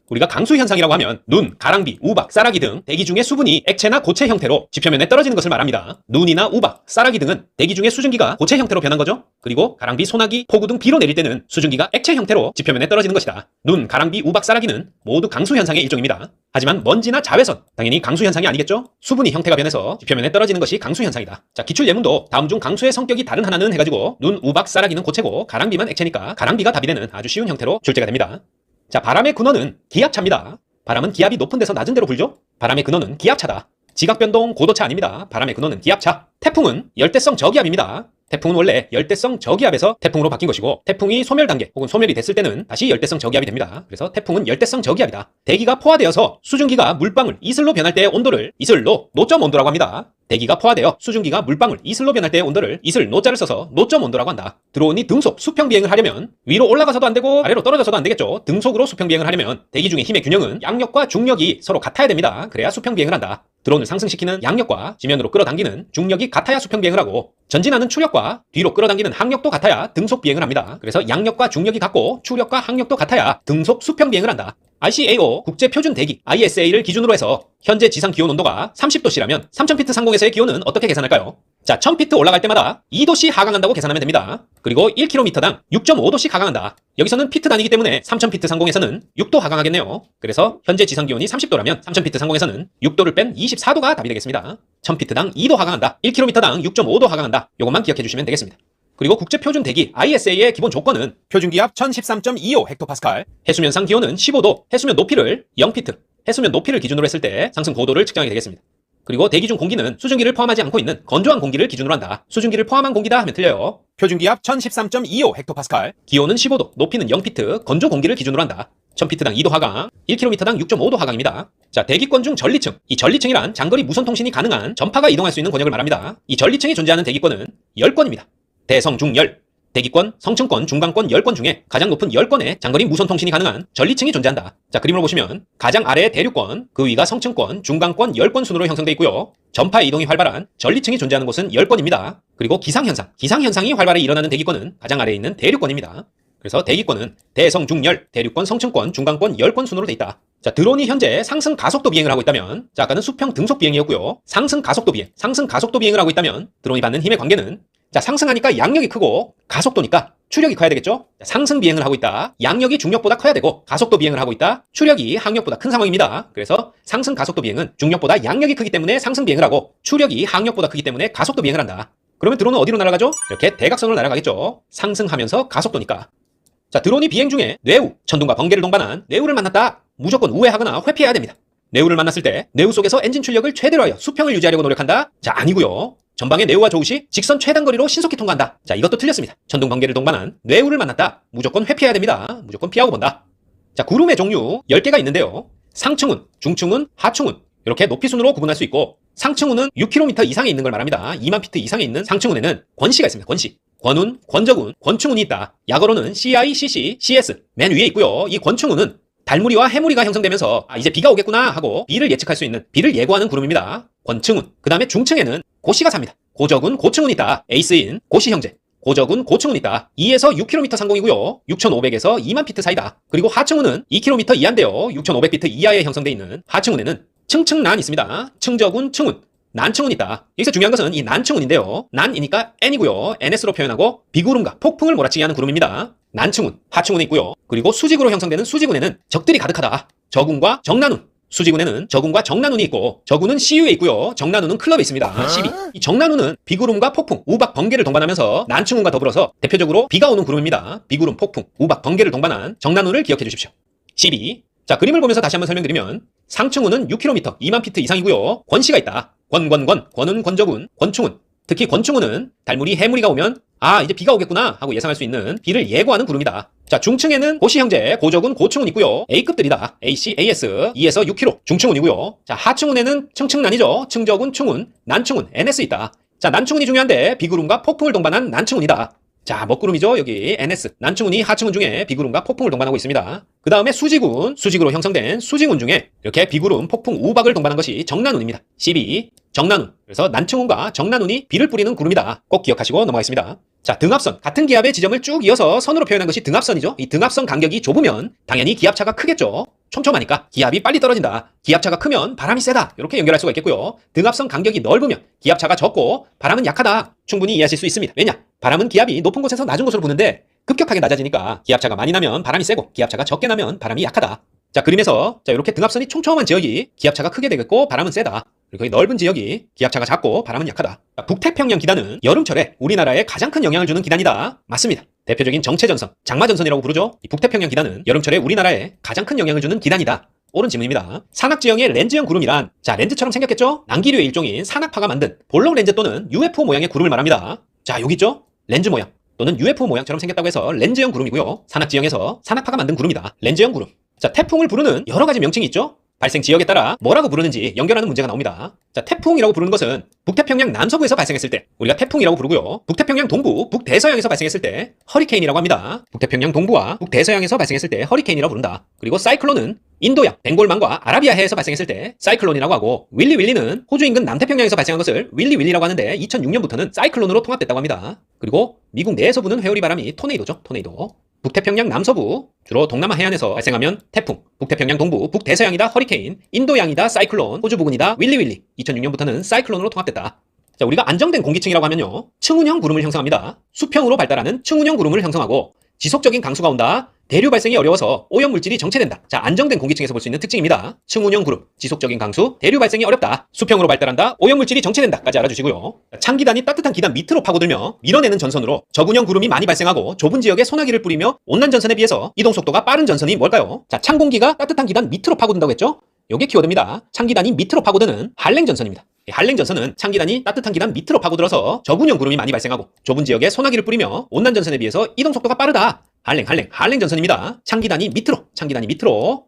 우리가 강수 현상이라고 하면 눈, 가랑비, 우박, 쌀아기 등 대기 중의 수분이 액체나 고체 형태로 지표면에 떨어지는 것을 말합니다. 눈이나 우박, 쌀아기 등은 대기 중의 수증기가 고체 형태로 변한 거죠. 그리고 가랑비, 소나기, 폭우 등 비로 내릴 때는 수증기가 액체 형태로 지표면에 떨어지는 것이다. 눈, 가랑비, 우박, 쌀아기는 모두 강수 현상의 일종입니다. 하지만 먼지나 자외선, 당연히 강수 현상이 아니겠죠? 수분이 형태가 변해서 지표면에 떨어지는 것이 강수 현상이다. 자, 기출 예문도 다음 중 강수의 성격이 다른 하나는 해가지고 눈, 우박, 쌀아기는 고체고 가랑비만 액체니까 가랑비가 답이 되는 아주 쉬운 형태로 출제가 됩니다. 자, 바람의 근원은 기압차입니다. 바람은 기압이 높은 데서 낮은 데로 불죠? 바람의 근원은 기압차다. 지각변동 고도차 아닙니다. 바람의 근원은 기압차. 태풍은 열대성 저기압입니다. 태풍은 원래 열대성 저기압에서 태풍으로 바뀐 것이고 태풍이 소멸 단계 혹은 소멸이 됐을 때는 다시 열대성 저기압이 됩니다. 그래서 태풍은 열대성 저기압이다. 대기가 포화되어서 수증기가 물방울, 이슬로 변할 때의 온도를 이슬로, 노점 온도라고 합니다. 대기가 포화되어 수증기가 물방울, 이슬로 변할 때의 온도를 이슬, 노자를 써서 노점 온도라고 한다. 드론이 등속, 수평 비행을 하려면 위로 올라가서도 안 되고 아래로 떨어져서도 안 되겠죠. 등속으로 수평 비행을 하려면 대기 중의 힘의 균형은 양력과 중력이 서로 같아야 됩니다. 그래야 수평 비행을 한다. 드론을 상승시키는 양력과 지면으로 끌어당기는 중력이 같아야 수평 비행을 하고 전진하는 추력과 뒤로 끌어당기는 항력도 같아야 등속 비행을 합니다. 그래서 양력과 중력이 같고 추력과 항력도 같아야 등속 수평 비행을 한다. ICAO 국제표준대기 ISA를 기준으로 해서 현재 지상 기온 온도가 30도씨라면 3000피트 상공에서의 기온은 어떻게 계산할까요? 자, 1000피트 올라갈 때마다 2도씩 하강한다고 계산하면 됩니다. 그리고 1km당 6.5도씩 하강한다. 여기서는 피트 단위이기 때문에 3000피트 상공에서는 6도 하강하겠네요. 그래서 현재 지상 기온이 30도라면 3000피트 상공에서는 6도를 뺀 24도가 답이 되겠습니다. 1000피트당 2도 하강한다. 1km당 6.5도 하강한다. 이것만 기억해 주시면 되겠습니다. 그리고 국제표준대기 ISA의 기본 조건은 표준기압 1013.25 헥토파스칼, 해수면상 기온은 15도, 해수면 높이를 0피트, 해수면 높이를 기준으로 했을 때 상승 고도를 측정하게 되겠습니다. 그리고 대기 중 공기는 수증기를 포함하지 않고 있는 건조한 공기를 기준으로 한다. 수증기를 포함한 공기다 하면 틀려요. 표준기압 1013.25 헥토파스칼, 기온은 15도, 높이는 0피트, 건조 공기를 기준으로 한다. 1000피트당 2도 하강, 1km당 6.5도 하강입니다. 자, 대기권 중 전리층. 이 전리층이란 장거리 무선 통신이 가능한 전파가 이동할 수 있는 권역을 말합니다. 이 전리층이 존재하는 대기권은 10권입니다. 대성, 중, 열. 대기권, 성층권, 중간권 10권 중에 가장 높은 10권의 장거리 무선 통신이 가능한 전리층이 존재한다. 자, 그림으로 보시면 가장 아래의 대륙권, 그 위가 성층권, 중간권 10권 순으로 형성되어 있고요. 전파의 이동이 활발한 전리층이 존재하는 곳은 10권입니다. 그리고 기상현상, 기상현상이 활발히 일어나는 대기권은 가장 아래에 있는 대륙권입니다. 그래서 대기권은 대성, 중, 열, 대륙권, 성층권, 중간권 10권 순으로 되어 있다. 자, 드론이 현재 상승 가속도 비행을 하고 있다면, 자, 아까는 수평 등속 비행이었고요. 상승 가속도 비행을 하고 있다면 드론이 받는 힘의 관계는, 자, 상승하니까 양력이 크고 가속도니까 추력이 커야 되겠죠? 자, 상승 비행을 하고 있다. 양력이 중력보다 커야 되고 가속도 비행을 하고 있다. 추력이 항력보다 큰 상황입니다. 그래서 상승 가속도 비행은 중력보다 양력이 크기 때문에 상승 비행을 하고 추력이 항력보다 크기 때문에 가속도 비행을 한다. 그러면 드론은 어디로 날아가죠? 이렇게 대각선으로 날아가겠죠. 상승하면서 가속도니까. 자, 드론이 비행 중에 뇌우, 천둥과 번개를 동반한 뇌우를 만났다. 무조건 우회하거나 회피해야 됩니다. 뇌우를 만났을 때 뇌우 속에서 엔진 출력을 최대로 하여 수평을 유지하려고 노력한다. 자, 아니고요. 전방의 뇌우와 조우시 직선 최단 거리로 신속히 통과한다. 자, 이것도 틀렸습니다. 천둥 번개를 동반한 뇌우를 만났다. 무조건 회피해야 됩니다. 무조건 피하고 본다. 자, 구름의 종류 10개가 있는데요. 상층운, 중층운, 하층운 이렇게 높이 순으로 구분할 수 있고 상층운은 6km 이상에 있는 걸 말합니다. 2만 피트 이상에 있는 상층운에는 권씨가 있습니다. 권씨. 권운, 권적운, 권충운이 있다. 약어로는 CI, CC, CS 맨 위에 있고요. 이 권충운은 달무리와 해무리가 형성되면서 이제 비가 오겠구나 하고 비를 예측할 수 있는, 비를 예고하는 구름입니다. 권층운. 그 다음에 중층에는 고씨가 삽니다. 고적운, 고층운이 있다. 에이스인 고씨 형제. 고적운, 고층운이 있다. 2에서 6km 상공이고요. 6,500에서 2만 피트 사이다. 그리고 하층운은 2km 이하인데요. 6,500피트 이하에 형성돼 있는 하층운에는 층층난 있습니다. 층적운, 층운. 난층운 있다. 여기서 중요한 것은 이 난층운인데요. 난이니까 N이고요. NS로 표현하고 비구름과 폭풍을 몰아치게 하는 구름입니다. 난층운, 하층운이 있고요. 그리고 수직으로 형성되는 수직운에는 적들이 가득하다. 적운과 정난운. 수직운에는 적운과 정난운이 있고 적운은 CU에 있고요. 정난운은 클럽에 있습니다. 12. 이 정난운은 비구름과 폭풍, 우박, 번개를 동반하면서 난층운과 더불어서 대표적으로 비가 오는 구름입니다. 비구름, 폭풍, 우박, 번개를 동반한 정난운을 기억해 주십시오. 12. 자, 그림을 보면서 다시 한번 설명드리면 상층운은 6km, 2만 피트 이상이고요. 권씨가 있다. 권은, 권적운, 권충운. 특히 권충운은 달무리, 해무리가 오면 이제 비가 오겠구나 하고 예상할 수 있는 비를 예고하는 구름이다. 자, 중층에는 고씨 형제, 고적운, 고층운 있고요. A급들이다. AC, AS, 2에서 6km 중층운이고요. 자, 하층운에는 층층난이죠. 층적운, 충운, 난층운, NS 있다. 자, 난층운이 중요한데 비구름과 폭풍을 동반한 난층운이다. 자, 먹구름이죠. 여기 NS, 난층운이 하층운 중에 비구름과 폭풍을 동반하고 있습니다. 그 다음에 수직운, 수직으로 형성된 수직운 중에 이렇게 비구름, 폭풍, 우박을 동반한 것이 정난운입니다. 12, 정난운. 그래서 난층운과 정난운이 비를 뿌리는 구름이다. 꼭 기억하시고 넘어가겠습니다. 자, 등압선. 같은 기압의 지점을 쭉 이어서 선으로 표현한 것이 등압선이죠. 이 등압선 간격이 좁으면 당연히 기압차가 크겠죠. 촘촘하니까 기압이 빨리 떨어진다. 기압차가 크면 바람이 세다. 이렇게 연결할 수가 있겠고요. 등압선 간격이 넓으면 기압차가 적고 바람은 약하다. 충분히 이해하실 수 있습니다. 왜냐? 바람은 기압이 높은 곳에서 낮은 곳으로 부는데 급격하게 낮아지니까 기압차가 많이 나면 바람이 세고 기압차가 적게 나면 바람이 약하다. 자, 그림에서 이렇게 등압선이 촘촘한 지역이 기압차가 크게 되겠고 바람은 세다. 그리고 거기 넓은 지역이 기압차가 작고 바람은 약하다. 자, 북태평양 기단은 여름철에 우리나라에 가장 큰 영향을 주는 기단이다. 맞습니다. 대표적인 정체전선, 장마전선이라고 부르죠. 이 북태평양 기단은 여름철에 우리나라에 가장 큰 영향을 주는 기단이다. 옳은 질문입니다. 산악지형의 렌즈형 구름이란, 자, 렌즈처럼 생겼겠죠? 난기류의 일종인 산악파가 만든 볼록 렌즈 또는 UFO 모양의 구름을 말합니다. 자, 여기 있죠? 렌즈 모양 또는 UFO 모양처럼 생겼다고 해서 렌즈형 구름이고요. 산악지형에서 산악파가 만든 구름이다. 렌즈형 구름. 자, 태풍을 부르는 여러 가지 명칭이 있죠? 발생 지역에 따라 뭐라고 부르는지 연결하는 문제가 나옵니다. 자, 태풍이라고 부르는 것은 북태평양 남서부에서 발생했을 때 우리가 태풍이라고 부르고요. 북태평양 동부, 북대서양에서 발생했을 때 허리케인이라고 합니다. 북태평양 동부와 북대서양에서 발생했을 때 허리케인이라고 부른다. 그리고 사이클론은 인도양, 벵골만과 아라비아해에서 발생했을 때 사이클론이라고 하고, 윌리윌리는 호주 인근 남태평양에서 발생한 것을 윌리윌리라고 하는데 2006년부터는 사이클론으로 통합됐다고 합니다. 그리고 미국 내에서 부는 회오리 바람이 토네이도죠. 토네이도. 북태평양 남서부, 주로 동남아 해안에서 발생하면 태풍, 북태평양 동부, 북대서양이다 허리케인, 인도양이다 사이클론, 호주 부근이다 윌리윌리. 2006년부터는 사이클론으로 통합됐다. 자, 우리가 안정된 공기층이라고 하면요, 층운형 구름을 형성합니다. 수평으로 발달하는 층운형 구름을 형성하고, 지속적인 강수가 온다. 대류 발생이 어려워서 오염물질이 정체된다. 자, 안정된 공기층에서 볼 수 있는 특징입니다. 층운형 구름, 지속적인 강수, 대류 발생이 어렵다. 수평으로 발달한다. 오염물질이 정체된다까지 알아주시고요. 창기단이 따뜻한 기단 밑으로 파고들며 밀어내는 전선으로 저군형 구름이 많이 발생하고 좁은 지역에 소나기를 뿌리며 온난 전선에 비해서 이동 속도가 빠른 전선이 뭘까요? 자, 찬 공기가 따뜻한 기단 밑으로 파고든다고 했죠? 요게 키워드입니다. 창기단이 밑으로 파고드는 한랭 전선입니다. 한랭 전선은 창기단이 따뜻한 기단 밑으로 파고들어서 저군형 구름이 많이 발생하고 좁은 지역에 소나기를 뿌리며 온난 전선에 비해서 이동 속도가 빠르다. 한랭 전선입니다. 창기단이 밑으로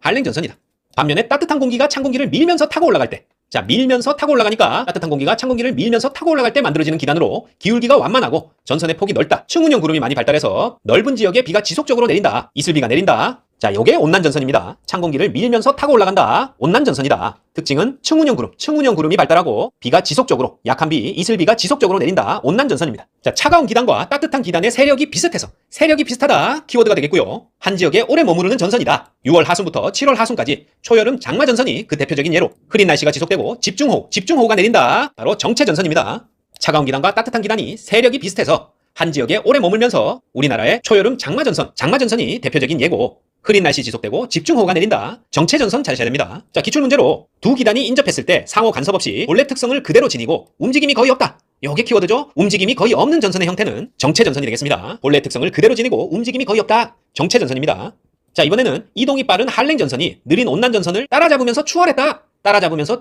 한랭 전선이다. 반면에 따뜻한 공기가 찬 공기를 밀면서 타고 올라갈 때, 자, 밀면서 타고 올라가니까 따뜻한 공기가 찬 공기를 밀면서 타고 올라갈 때 만들어지는 기단으로 기울기가 완만하고 전선의 폭이 넓다. 층운형 구름이 많이 발달해서 넓은 지역에 비가 지속적으로 내린다. 이슬비가 내린다. 자, 요게 온난전선입니다. 찬 공기를 밀면서 타고 올라간다. 온난전선이다. 특징은 층운형 구름이 발달하고 비가 지속적으로, 약한 비, 이슬비가 지속적으로 내린다. 온난전선입니다. 자, 차가운 기단과 따뜻한 기단의 세력이 비슷하다. 키워드가 되겠고요. 한 지역에 오래 머무르는 전선이다. 6월 하순부터 7월 하순까지 초여름 장마전선이 그 대표적인 예로, 흐린 날씨가 지속되고 집중호우가 내린다. 바로 정체전선입니다. 차가운 기단과 따뜻한 기단이 세력이 비슷해서 한 지역에 오래 머물면서 우리나라의 초여름 장마전선이 대표적인 예고, 흐린 날씨 지속되고 집중호우가 내린다. 정체전선 잘 아셔야 됩니다. 자, 기출문제로 두 기단이 인접했을 때 상호 간섭 없이 본래 특성을 그대로 지니고 움직임이 거의 없다. 요게 키워드죠. 움직임이 거의 없는 전선의 형태는 정체전선이 되겠습니다. 본래 특성을 그대로 지니고 움직임이 거의 없다. 정체전선입니다. 자, 이번에는 이동이 빠른 한랭전선이 느린 온난전선을 따라잡으면서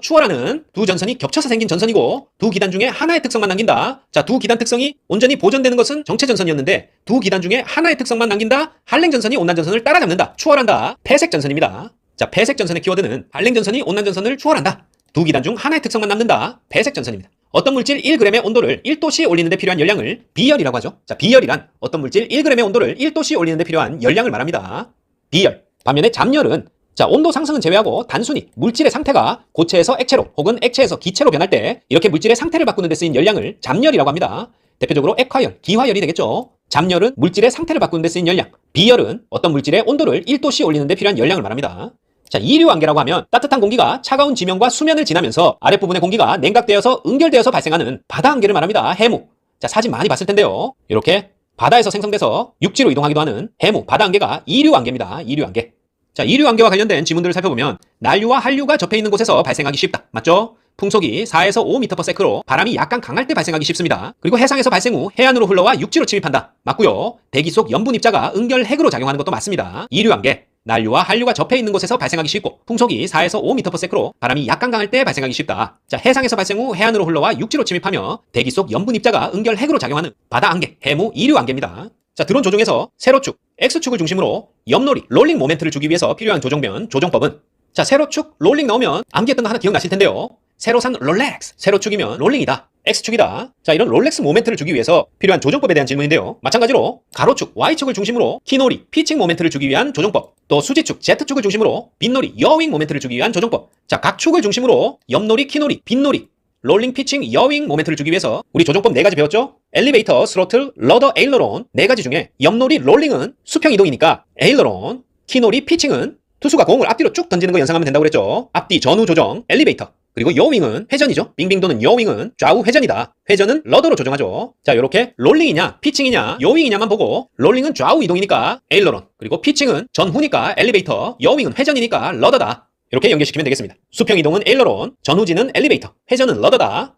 추월하는 두 전선이 겹쳐서 생긴 전선이고, 두 기단 중에 하나의 특성만 남긴다. 자, 두 기단 특성이 온전히 보존되는 것은 정체전선이었는데 두 기단 중에 하나의 특성만 남긴다. 한랭전선이 온난전선을 따라잡는다. 추월한다. 폐색전선입니다. 자, 폐색전선의 키워드는 한랭전선이 온난전선을 추월한다. 두 기단 중 하나의 특성만 남는다. 폐색전선입니다. 어떤 물질 1g의 온도를 1도씨 올리는 데 필요한 열량을 비열이라고 하죠. 자, 비열이란 어떤 물질 1g의 온도를 1도씨 올리는 데 필요한 열량을 말합니다. 비열. 반면에 잠열은, 자, 온도 상승은 제외하고 단순히 물질의 상태가 고체에서 액체로 혹은 액체에서 기체로 변할 때 이렇게 물질의 상태를 바꾸는 데 쓰인 열량을 잠열이라고 합니다. 대표적으로 액화열, 기화열이 되겠죠. 잠열은 물질의 상태를 바꾸는 데 쓰인 열량, 비열은 어떤 물질의 온도를 1도씨 올리는 데 필요한 열량을 말합니다. 자, 이류안개라고 하면 따뜻한 공기가 차가운 지면과 수면을 지나면서 아랫부분의 공기가 냉각되어서 응결되어서 발생하는 바다안개를 말합니다. 해무. 자, 사진 많이 봤을 텐데요. 이렇게 바다에서 생성돼서 육지로 이동하기도 하는 해무, 바다안개가 이류안개입니다. 이류안개. 자, 이류안개와 관련된 지문들을 살펴보면 난류와 한류가 접해 있는 곳에서 발생하기 쉽다. 맞죠? 풍속이 4에서 5m/s로 바람이 약간 강할 때 발생하기 쉽습니다. 그리고 해상에서 발생 후 해안으로 흘러와 육지로 침입한다. 맞고요. 대기 속 염분 입자가 응결 핵으로 작용하는 것도 맞습니다. 이류안개. 난류와 한류가 접해 있는 곳에서 발생하기 쉽고 풍속이 4에서 5m/s로 바람이 약간 강할 때 발생하기 쉽다. 자, 해상에서 발생 후 해안으로 흘러와 육지로 침입하며 대기 속 염분 입자가 응결 핵으로 작용하는 바다안개, 해무, 이류안개입니다. 자, 드론 조종에서 세로축, X축을 중심으로 옆놀이, 롤링 모멘트를 주기 위해서 필요한 조종면, 조종법은, 자, 세로축, 롤링 나오면 암기했던 거 하나 기억나실 텐데요. 세로산 롤렉스, 세로축이면 롤링이다. X축이다. 자, 이런 롤렉스 모멘트를 주기 위해서 필요한 조종법에 대한 질문인데요. 마찬가지로 가로축, Y축을 중심으로 키놀이, 피칭 모멘트를 주기 위한 조종법, 또 수지축, Z축을 중심으로 빗놀이, 여윙 모멘트를 주기 위한 조종법, 자, 각 축을 중심으로 옆놀이, 키놀이, 빗놀이, 롤링, 피칭, 여윙 모멘트를 주기 위해서 우리 조종법 4가지 배웠죠? 엘리베이터, 스로틀, 러더, 에일러론 4가지 중에 옆놀이, 롤링은 수평 이동이니까 에일러론, 키놀이, 피칭은 투수가 공을 앞뒤로 쭉 던지는 거 연상하면 된다고 그랬죠. 앞뒤 전후 조정, 엘리베이터. 그리고 요윙은 회전이죠. 빙빙 도는 요윙은 좌우 회전이다. 회전은 러더로 조정하죠. 자, 요렇게 롤링이냐, 피칭이냐, 요윙이냐만 보고 롤링은 좌우 이동이니까 에일러론, 그리고 피칭은 전후니까 엘리베이터, 요윙은 회전이니까 러더다. 이렇게 연결시키면 되겠습니다. 수평 이동은 에일러론, 전후지는 엘리베이터, 회전은 러더다.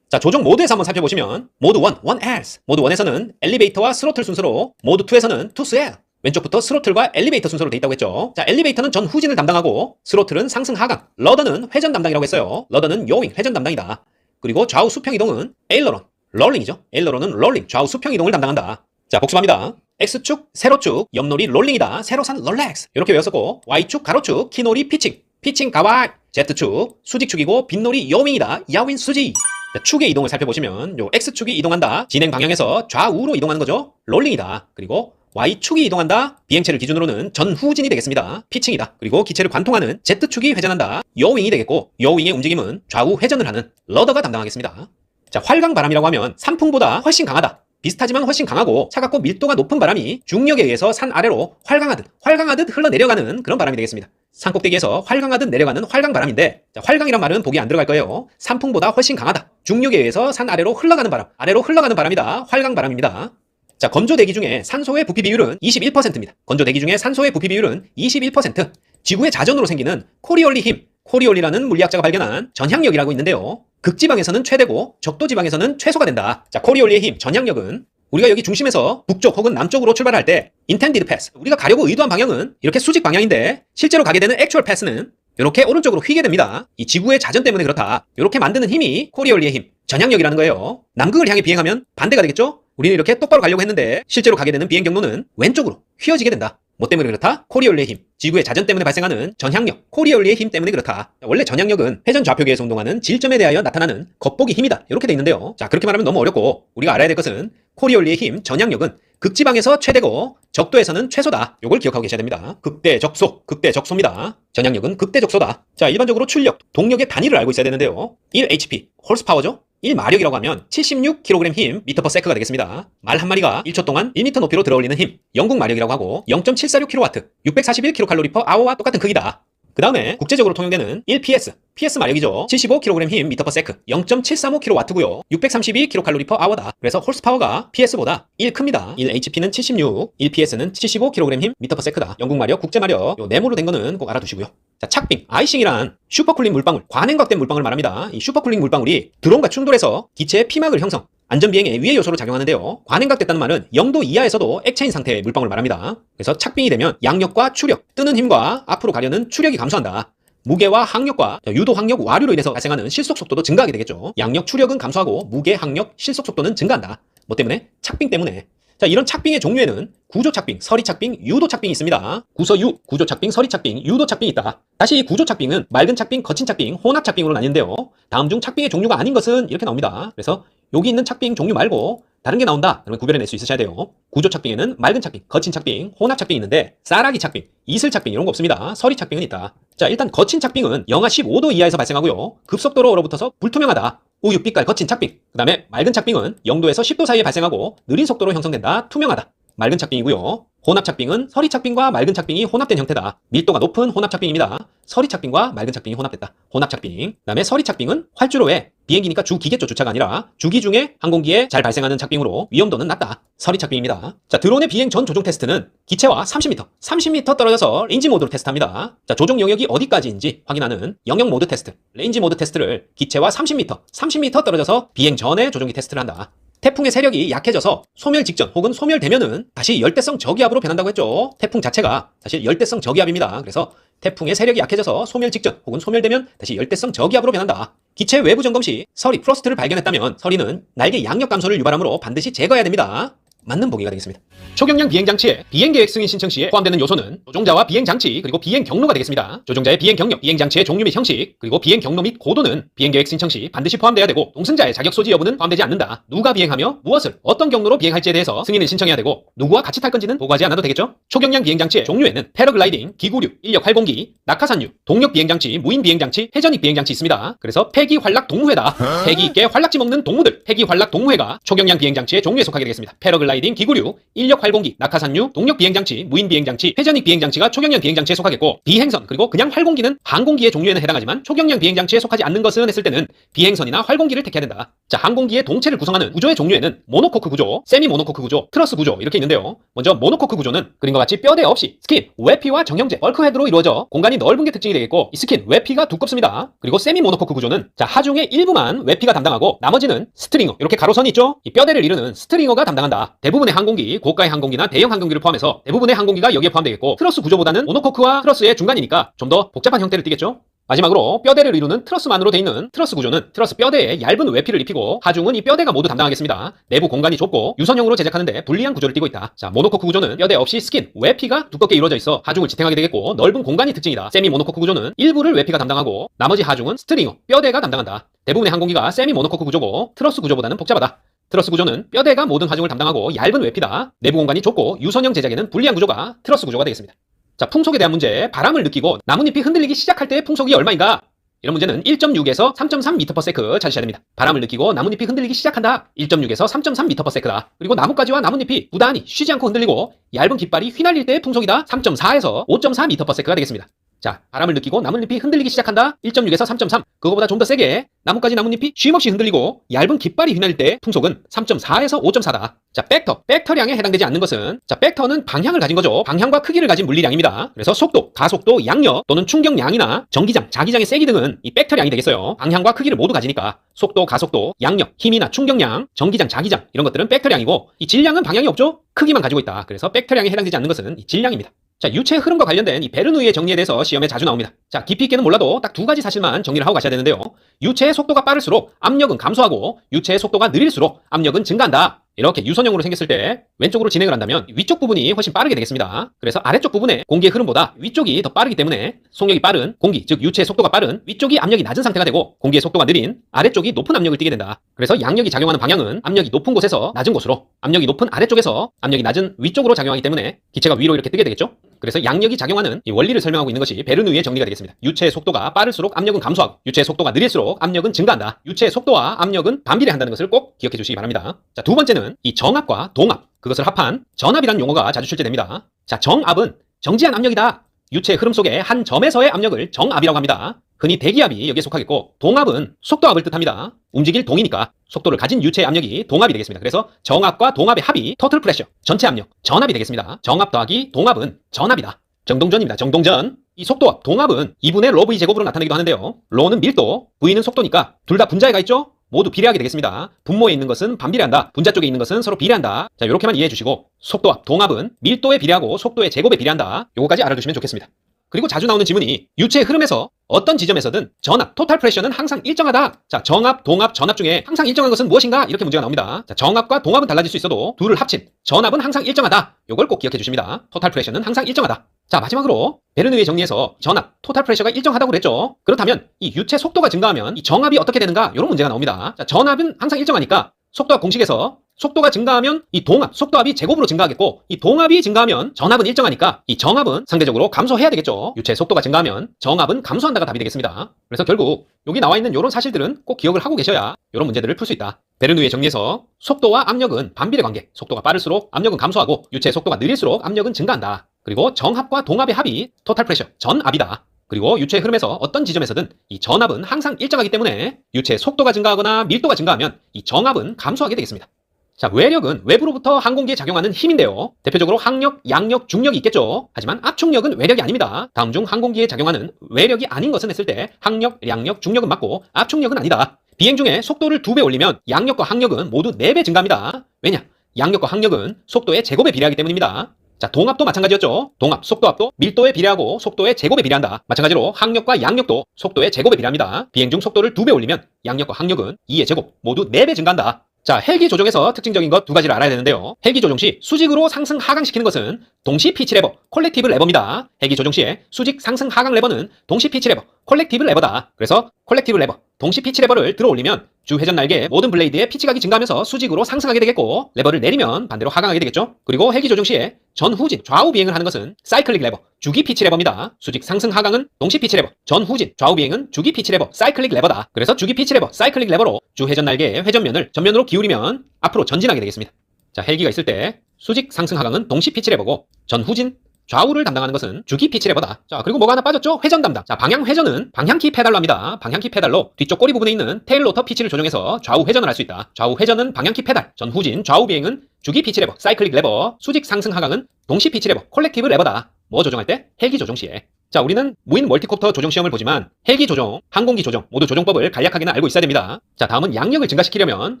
자, 조정 모드에서 한번 살펴보시면 모드 1, 1S, 모드 1에서는 엘리베이터와 스로틀 순서로, 모드 2에서는 2SL, 왼쪽부터 스로틀과 엘리베이터 순서로 돼 있다고 했죠. 자, 엘리베이터는 전 후진을 담당하고 스로틀은 상승 하강, 러더는 회전 담당이라고 했어요. 러더는 요윙, 회전 담당이다. 그리고 좌우 수평 이동은 에일러론, 롤링이죠. 에일러론은 롤링, 좌우 수평 이동을 담당한다. 자, 복습합니다. X축, 세로축, 옆놀이 롤링이다. 세로산 롤렉스. 이렇게 외웠었고, Y축, 가로축, 키놀이 피칭, 피칭 가와, Z축, 수직축이고 빈놀이 요윙이다. 야윈 수지. 자, 축의 이동을 살펴보시면 요 X축이 이동한다. 진행 방향에서 좌우로 이동하는 거죠. 롤링이다. 그리고 Y축이 이동한다. 비행체를 기준으로는 전후진이 되겠습니다. 피칭이다. 그리고 기체를 관통하는 Z축이 회전한다. 요윙이 되겠고, 요윙의 움직임은 좌우 회전을 하는 러더가 담당하겠습니다. 자, 활강바람이라고 하면 산풍보다 훨씬 강하다. 비슷하지만 훨씬 강하고 차갑고 밀도가 높은 바람이 중력에 의해서 산 아래로 활강하듯 흘러내려가는 그런 바람이 되겠습니다. 산 꼭대기에서 활강하듯 내려가는 활강바람인데, 자, 활강이란 말은 보기 안 들어갈 거예요. 산풍보다 훨씬 강하다. 중력에 의해서 산 아래로 흘러가는 바람, 아래로 흘러가는 바람이다. 활강바람입니다. 자, 건조 대기 중에 산소의 부피 비율은 21%입니다. 건조 대기 중에 산소의 부피 비율은 21%. 지구의 자전으로 생기는 코리올리 힘, 코리올리라는 물리학자가 발견한 전향력이라고 있는데요. 극지방에서는 최대고 적도지방에서는 최소가 된다. 자, 코리올리의 힘, 전향력은 우리가 여기 중심에서 북쪽 혹은 남쪽으로 출발할 때 intended path, 우리가 가려고 의도한 방향은 이렇게 수직 방향인데 실제로 가게 되는 actual path는 이렇게 오른쪽으로 휘게 됩니다. 이 지구의 자전 때문에 그렇다. 이렇게 만드는 힘이 코리올리의 힘, 전향력이라는 거예요. 남극을 향해 비행하면 반대가 되겠죠? 우리는 이렇게 똑바로 가려고 했는데 실제로 가게 되는 비행 경로는 왼쪽으로 휘어지게 된다. 뭐 때문에 그렇다? 코리올리의 힘, 지구의 자전 때문에 발생하는 전향력, 코리올리의 힘 때문에 그렇다. 원래 전향력은 회전 좌표계에서 운동하는 질점에 대하여 나타나는 겉보기 힘이다. 이렇게 돼 있는데요. 자, 그렇게 말하면 너무 어렵고 우리가 알아야 될 것은 코리올리의 힘, 전향력은 극지방에서 최대고 적도에서는 최소다. 요걸 기억하고 계셔야 됩니다. 극대적소, 극대적소입니다. 전향력은 극대적소다. 자, 일반적으로 출력, 동력의 단위를 알고 있어야 되는데요. 1HP, 홀스파워죠? 1마력이라고 하면 76kg 힘 m/s가 되겠습니다. 말 한 마리가 1초 동안 1m 높이로 들어올리는 힘, 영국 마력이라고 하고 0.746kW, 641kcal와 똑같은 크기다. 그 다음에 국제적으로 통용되는 1PS, PS 마력이죠. 75kg 힘 m/s, 0.735kW고요. 632kcal/h다. 그래서 홀스파워가 PS보다 1 큽니다. 1HP는 76, 1PS는 75kg 힘 m/s다. 영국 마력, 국제 마력, 요 네모로 된 거는 꼭 알아두시고요. 자, 착빙, 아이싱이란 슈퍼쿨링 물방울, 과냉각된 물방울 말합니다. 이 슈퍼쿨링 물방울이 드론과 충돌해서 기체의 피막을 형성, 안전비행의 위의 요소로 작용하는데요. 과냉각됐다는 말은 0도 이하에서도 액체인 상태의 물방울 말합니다. 그래서 착빙이 되면 양력과 추력, 뜨는 힘과 앞으로 가려는 추력이 감소한다. 무게와 항력과 유도 항력 와류로 인해서 발생하는 실속 속도도 증가하게 되겠죠. 양력, 추력은 감소하고 무게, 항력, 실속 속도는 증가한다. 뭐 때문에? 착빙 때문에. 자, 이런 착빙의 종류에는 구조 착빙, 서리 착빙, 유도 착빙이 있습니다. 구서유, 구조 착빙, 서리 착빙, 유도 착빙이 있다. 다시 이 구조 착빙은 맑은 착빙, 거친 착빙, 혼합 착빙으로 나뉘는데요. 다음 중 착빙의 종류가 아닌 것은 이렇게 나옵니다. 그래서 여기 있는 착빙 종류 말고 다른 게 나온다. 그러면 구별해낼 수 있으셔야 돼요. 구조 착빙에는 맑은 착빙, 거친 착빙, 혼합 착빙이 있는데 쌀아기 착빙, 이슬 착빙 이런 거 없습니다. 서리 착빙은 있다. 자, 일단 거친 착빙은 영하 15도 이하에서 발생하고요. 급속도로 얼어붙어서 불투명하다. 우윳빛깔 거친 착빙. 그 다음에 맑은 착빙은 0도에서 10도 사이에 발생하고 느린 속도로 형성된다. 투명하다. 맑은 착빙이고요. 혼합 착빙은 서리 착빙과 맑은 착빙이 혼합된 형태다. 밀도가 높은 혼합 착빙입니다. 서리 착빙과 맑은 착빙이 혼합됐다. 혼합 착빙. 그 다음에 서리 착빙은 활주로에 비행기니까 주기계죠. 주차가 아니라 주기 중에 항공기에 잘 발생하는 착빙으로 위험도는 낮다. 서리 착빙입니다. 자, 드론의 비행 전 조종 테스트는 기체와 30m 떨어져서 레인지 모드로 테스트합니다. 자, 조종 영역이 어디까지인지 확인하는 영역 모드 테스트, 레인지 모드 테스트를 기체와 30m 떨어져서 비행 전에 조종기 테스트를 한다. 태풍의 세력이 약해져서 소멸 직전 혹은 소멸되면은 다시 열대성 저기압으로 변한다고 했죠. 태풍 자체가 사실 열대성 저기압입니다. 그래서 태풍의 세력이 약해져서 소멸 직전 혹은 소멸되면 다시 열대성 저기압으로 변한다. 기체 외부 점검 시 서리, 프로스트를 발견했다면 서리는 날개 양력 감소를 유발하므로 반드시 제거해야 됩니다. 맞는 보기가 되겠습니다. 초경량 비행장치의 비행계획 승인 신청 시에 포함되는 요소는 조종자와 비행장치 그리고 비행 경로가 되겠습니다. 조종자의 비행 경력, 비행장치의 종류 및 형식, 그리고 비행 경로 및 고도는 비행계획 신청 시 반드시 포함돼야 되고 동승자의 자격 소지 여부는 포함되지 않는다. 누가 비행하며 무엇을 어떤 경로로 비행할지에 대해서 승인을 신청해야 되고 누구와 같이 탈 건지는 보고하지 않아도 되겠죠. 초경량 비행장치의 종류에는 패러글라이딩, 기구류, 인력 활공기, 낙하산류, 동력 비행장치, 무인 비행장치, 해전익 비행장치 있습니다. 그래서 폐기 활락 동무회다. 폐기 있게 활락지 먹는 동무들, 폐기 활락 동무회가 초경량 비행장치의 종류에 속하게 되겠습니다. 패러글라이딩 패러글라이딩, 기구류, 인력 활공기, 낙하산류, 동력 비행장치, 무인 비행장치, 회전익 비행장치가 초경량 비행장치에 속하겠고, 비행선 그리고 그냥 활공기는 항공기의 종류에는 해당하지만 초경량 비행장치에 속하지 않는 것은 했을 때는 비행선이나 활공기를 택해야 된다. 자, 항공기의 동체를 구성하는 구조의 종류에는 모노코크 구조, 세미 모노코크 구조, 트러스 구조 이렇게 있는데요. 먼저 모노코크 구조는 그림과 같이 뼈대 없이 스킨, 외피와 정형제, 벌크헤드로 이루어져 공간이 넓은 게 특징이 되겠고, 이 스킨, 외피가 두껍습니다. 그리고 세미 모노코크 구조는 자, 하중의 일부만 외피가 담당하고 나머지는 스트링어, 이렇게 가로선이 있죠? 이 뼈대를 이루는 스트링어가 담당한다. 대부분의 항공기, 고가의 항공기나 대형 항공기를 포함해서 대부분의 항공기가 여기에 포함되겠고, 트러스 구조보다는 모노코크와 트러스의 중간이니까 좀 더 복잡한 형태를 띠겠죠? 마지막으로 뼈대를 이루는 트러스만으로 되어 있는 트러스 구조는 트러스 뼈대에 얇은 외피를 입히고 하중은 이 뼈대가 모두 담당하겠습니다. 내부 공간이 좁고 유선형으로 제작하는데 불리한 구조를 띠고 있다. 자, 모노코크 구조는 뼈대 없이 스킨, 외피가 두껍게 이루어져 있어 하중을 지탱하게 되겠고 넓은 공간이 특징이다. 세미 모노코크 구조는 일부를 외피가 담당하고 나머지 하중은 스트링어, 뼈대가 담당한다. 대부분의 항공기가 세미 모노코크 구조고 트러스 구조보다는 복잡하다. 트러스 구조는 뼈대가 모든 하중을 담당하고 얇은 외피다. 내부 공간이 좁고 유선형 제작에는 불리한 구조가 트러스 구조가 되겠습니다. 자, 풍속에 대한 문제. 바람을 느끼고 나뭇잎이 흔들리기 시작할 때의 풍속이 얼마인가? 이런 문제는 1.6에서 3.3m/s 찾으셔야 됩니다. 바람을 느끼고 나뭇잎이 흔들리기 시작한다. 1.6에서 3.3m/s다. 그리고 나뭇가지와 나뭇잎이 무단히 쉬지 않고 흔들리고 얇은 깃발이 휘날릴 때의 풍속이다. 3.4에서 5.4m/s가 되겠습니다. 자, 바람을 느끼고 나뭇잎이 흔들리기 시작한다. 1.6에서 3.3. 그거보다 좀 더 세게 나뭇가지 나뭇잎이 쉼없이 흔들리고 얇은 깃발이 휘날릴 때 풍속은 3.4에서 5.4다. 자, 벡터량에 해당되지 않는 것은 자, 벡터는 방향을 가진 거죠. 방향과 크기를 가진 물리량입니다. 그래서 속도, 가속도, 양력 또는 충격량이나 전기장, 자기장의 세기 등은 이 벡터량이 되겠어요. 방향과 크기를 모두 가지니까 속도, 가속도, 양력, 힘이나 충격량, 전기장, 자기장 이런 것들은 벡터량이고 이 질량은 방향이 없죠. 크기만 가지고 있다. 그래서 벡터량에 해당되지 않는 것은 이 질량입니다. 자, 유체 흐름과 관련된 이 베르누이의 정리에 대해서 시험에 자주 나옵니다. 자, 깊이 있게는 몰라도 딱 두 가지 사실만 정리를 하고 가셔야 되는데요. 유체의 속도가 빠를수록 압력은 감소하고 유체의 속도가 느릴수록 압력은 증가한다. 이렇게 유선형으로 생겼을 때 왼쪽으로 진행을 한다면 위쪽 부분이 훨씬 빠르게 되겠습니다. 그래서 아래쪽 부분에 공기의 흐름보다 위쪽이 더 빠르기 때문에 속력이 빠른 공기, 즉 유체의 속도가 빠른 위쪽이 압력이 낮은 상태가 되고 공기의 속도가 느린 아래쪽이 높은 압력을 띠게 된다. 그래서 양력이 작용하는 방향은 압력이 높은 곳에서 낮은 곳으로, 압력이 높은 아래쪽에서 압력이 낮은 위쪽으로 작용하기 때문에 기체가 위로 이렇게 뜨게 되겠죠. 그래서 양력이 작용하는 이 원리를 설명하고 있는 것이 베르누이의 정리가 되겠습니다. 유체의 속도가 빠를수록 압력은 감소하고 유체의 속도가 느릴수록 압력은 증가한다. 유체의 속도와 압력은 반비례한다는 것을 꼭 기억해 주시기 바랍니다. 자, 두 번째는 이 정압과 동압, 그것을 합한 전압이라는 용어가 자주 출제됩니다. 자, 정압은 정지한 압력이다. 유체의 흐름 속에 한 점에서의 압력을 정압이라고 합니다. 흔히 대기압이 여기에 속하겠고, 동압은 속도압을 뜻합니다. 움직일 동이니까 속도를 가진 유체의 압력이 동압이 되겠습니다. 그래서 정압과 동압의 합이 토탈 프레셔, 전체 압력, 전압이 되겠습니다. 정압 더하기 동압은 전압이다. 정동전입니다. 정동전. 이 속도압, 동압은 2분의 로 V 제곱으로 나타내기도 하는데요. 로는 밀도, V는 속도니까 둘 다 분자에 가 있죠? 모두 비례하게 되겠습니다. 분모에 있는 것은 반비례한다. 분자 쪽에 있는 것은 서로 비례한다. 자, 이렇게만 이해해 주시고 속도압, 동압은 밀도에 비례하고 속도의 제곱에 비례한다. 요거까지 알아두시면 좋겠습니다. 그리고 자주 나오는 지문이 유체의 흐름에서 어떤 지점에서든 전압, 토탈 프레셔는 항상 일정하다. 자, 정압, 동압, 전압 중에 항상 일정한 것은 무엇인가? 이렇게 문제가 나옵니다. 자, 정압과 동압은 달라질 수 있어도 둘을 합친 전압은 항상 일정하다. 요걸 꼭 기억해 주십니다. 토탈 프레셔는 항상 일정하다. 자, 마지막으로 베르누이의 정리에서 전압, 토탈 프레셔가 일정하다고 그랬죠. 그렇다면 이 유체 속도가 증가하면 이 정압이 어떻게 되는가? 이런 문제가 나옵니다. 자, 전압은 항상 일정하니까 속도압 공식에서 속도가 증가하면 이 동압, 속도압이 제곱으로 증가하겠고, 이 동압이 증가하면 전압은 일정하니까 이 정압은 상대적으로 감소해야 되겠죠. 유체 속도가 증가하면 정압은 감소한다가 답이 되겠습니다. 그래서 결국 여기 나와 있는 이런 사실들은 꼭 기억을 하고 계셔야 이런 문제들을 풀 수 있다. 베르누이의 정리에서 속도와 압력은 반비례 관계, 속도가 빠를수록 압력은 감소하고 유체 속도가 느릴수록 압력은 증가한다. 그리고 정압과 동압의 합이 토탈 프레셔, 전압이다. 그리고 유체의 흐름에서 어떤 지점에서든 이 전압은 항상 일정하기 때문에 유체의 속도가 증가하거나 밀도가 증가하면 이 정압은 감소하게 되겠습니다. 자, 외력은 외부로부터 항공기에 작용하는 힘인데요. 대표적으로 항력, 양력, 중력이 있겠죠. 하지만 압축력은 외력이 아닙니다. 다음 중 항공기에 작용하는 외력이 아닌 것은 했을 때 항력, 양력, 중력은 맞고 압축력은 아니다. 비행 중에 속도를 2배 올리면 양력과 항력은 모두 4배 증가합니다. 왜냐? 양력과 항력은 속도의 제곱에 비례하기 때문입니다. 자, 동압도 마찬가지였죠. 동압, 속도압도 밀도에 비례하고 속도의 제곱에 비례한다. 마찬가지로 항력과 양력도 속도의 제곱에 비례합니다. 비행 중 속도를 2배 올리면 양력과 항력은 2의 제곱, 모두 4배 증가한다. 자, 헬기 조종에서 특징적인 것 두 가지를 알아야 되는데요. 헬기 조종 시 수직으로 상승 하강시키는 것은 동시 피치 레버, 콜렉티브 레버입니다. 헬기 조종 시에 수직 상승 하강 레버는 동시 피치 레버, 콜렉티브 레버다. 그래서 콜렉티브 레버, 동시 피치 레버를 들어 올리면 주 회전 날개의 모든 블레이드의 피치각이 증가하면서 수직으로 상승하게 되겠고, 레버를 내리면 반대로 하강하게 되겠죠. 그리고 헬기 조종 시에 전후진, 좌우 비행을 하는 것은 사이클릭 레버, 주기 피치 레버입니다. 수직 상승 하강은 동시 피치 레버, 전후진, 좌우 비행은 주기 피치 레버, 사이클릭 레버다. 그래서 주기 피치 레버, 사이클릭 레버로 주 회전 날개의 회전면을 전면으로 기울이면 앞으로 전진하게 되겠습니다. 자, 헬기가 있을 때 수직 상승 하강은 동시 피치 레버고 전후진 좌우를 담당하는 것은 주기 피치 레버다. 자, 그리고 뭐가 하나 빠졌죠? 회전 담당. 자, 방향 회전은 방향키 페달로 합니다. 방향키 페달로 뒤쪽 꼬리 부분에 있는 테일 로터 피치를 조정해서 좌우 회전을 할 수 있다. 좌우 회전은 방향키 페달, 전후진, 좌우 비행은 주기 피치 레버, 사이클릭 레버, 수직 상승 하강은 동시 피치 레버, 콜렉티브 레버다. 뭐 조정할 때? 헬기 조종 시에. 자, 우리는 무인 멀티콥터 조종 시험을 보지만 헬기 조종, 항공기 조종 모두 조종법을 간략하게는 알고 있어야 됩니다. 자, 다음은 양력을 증가시키려면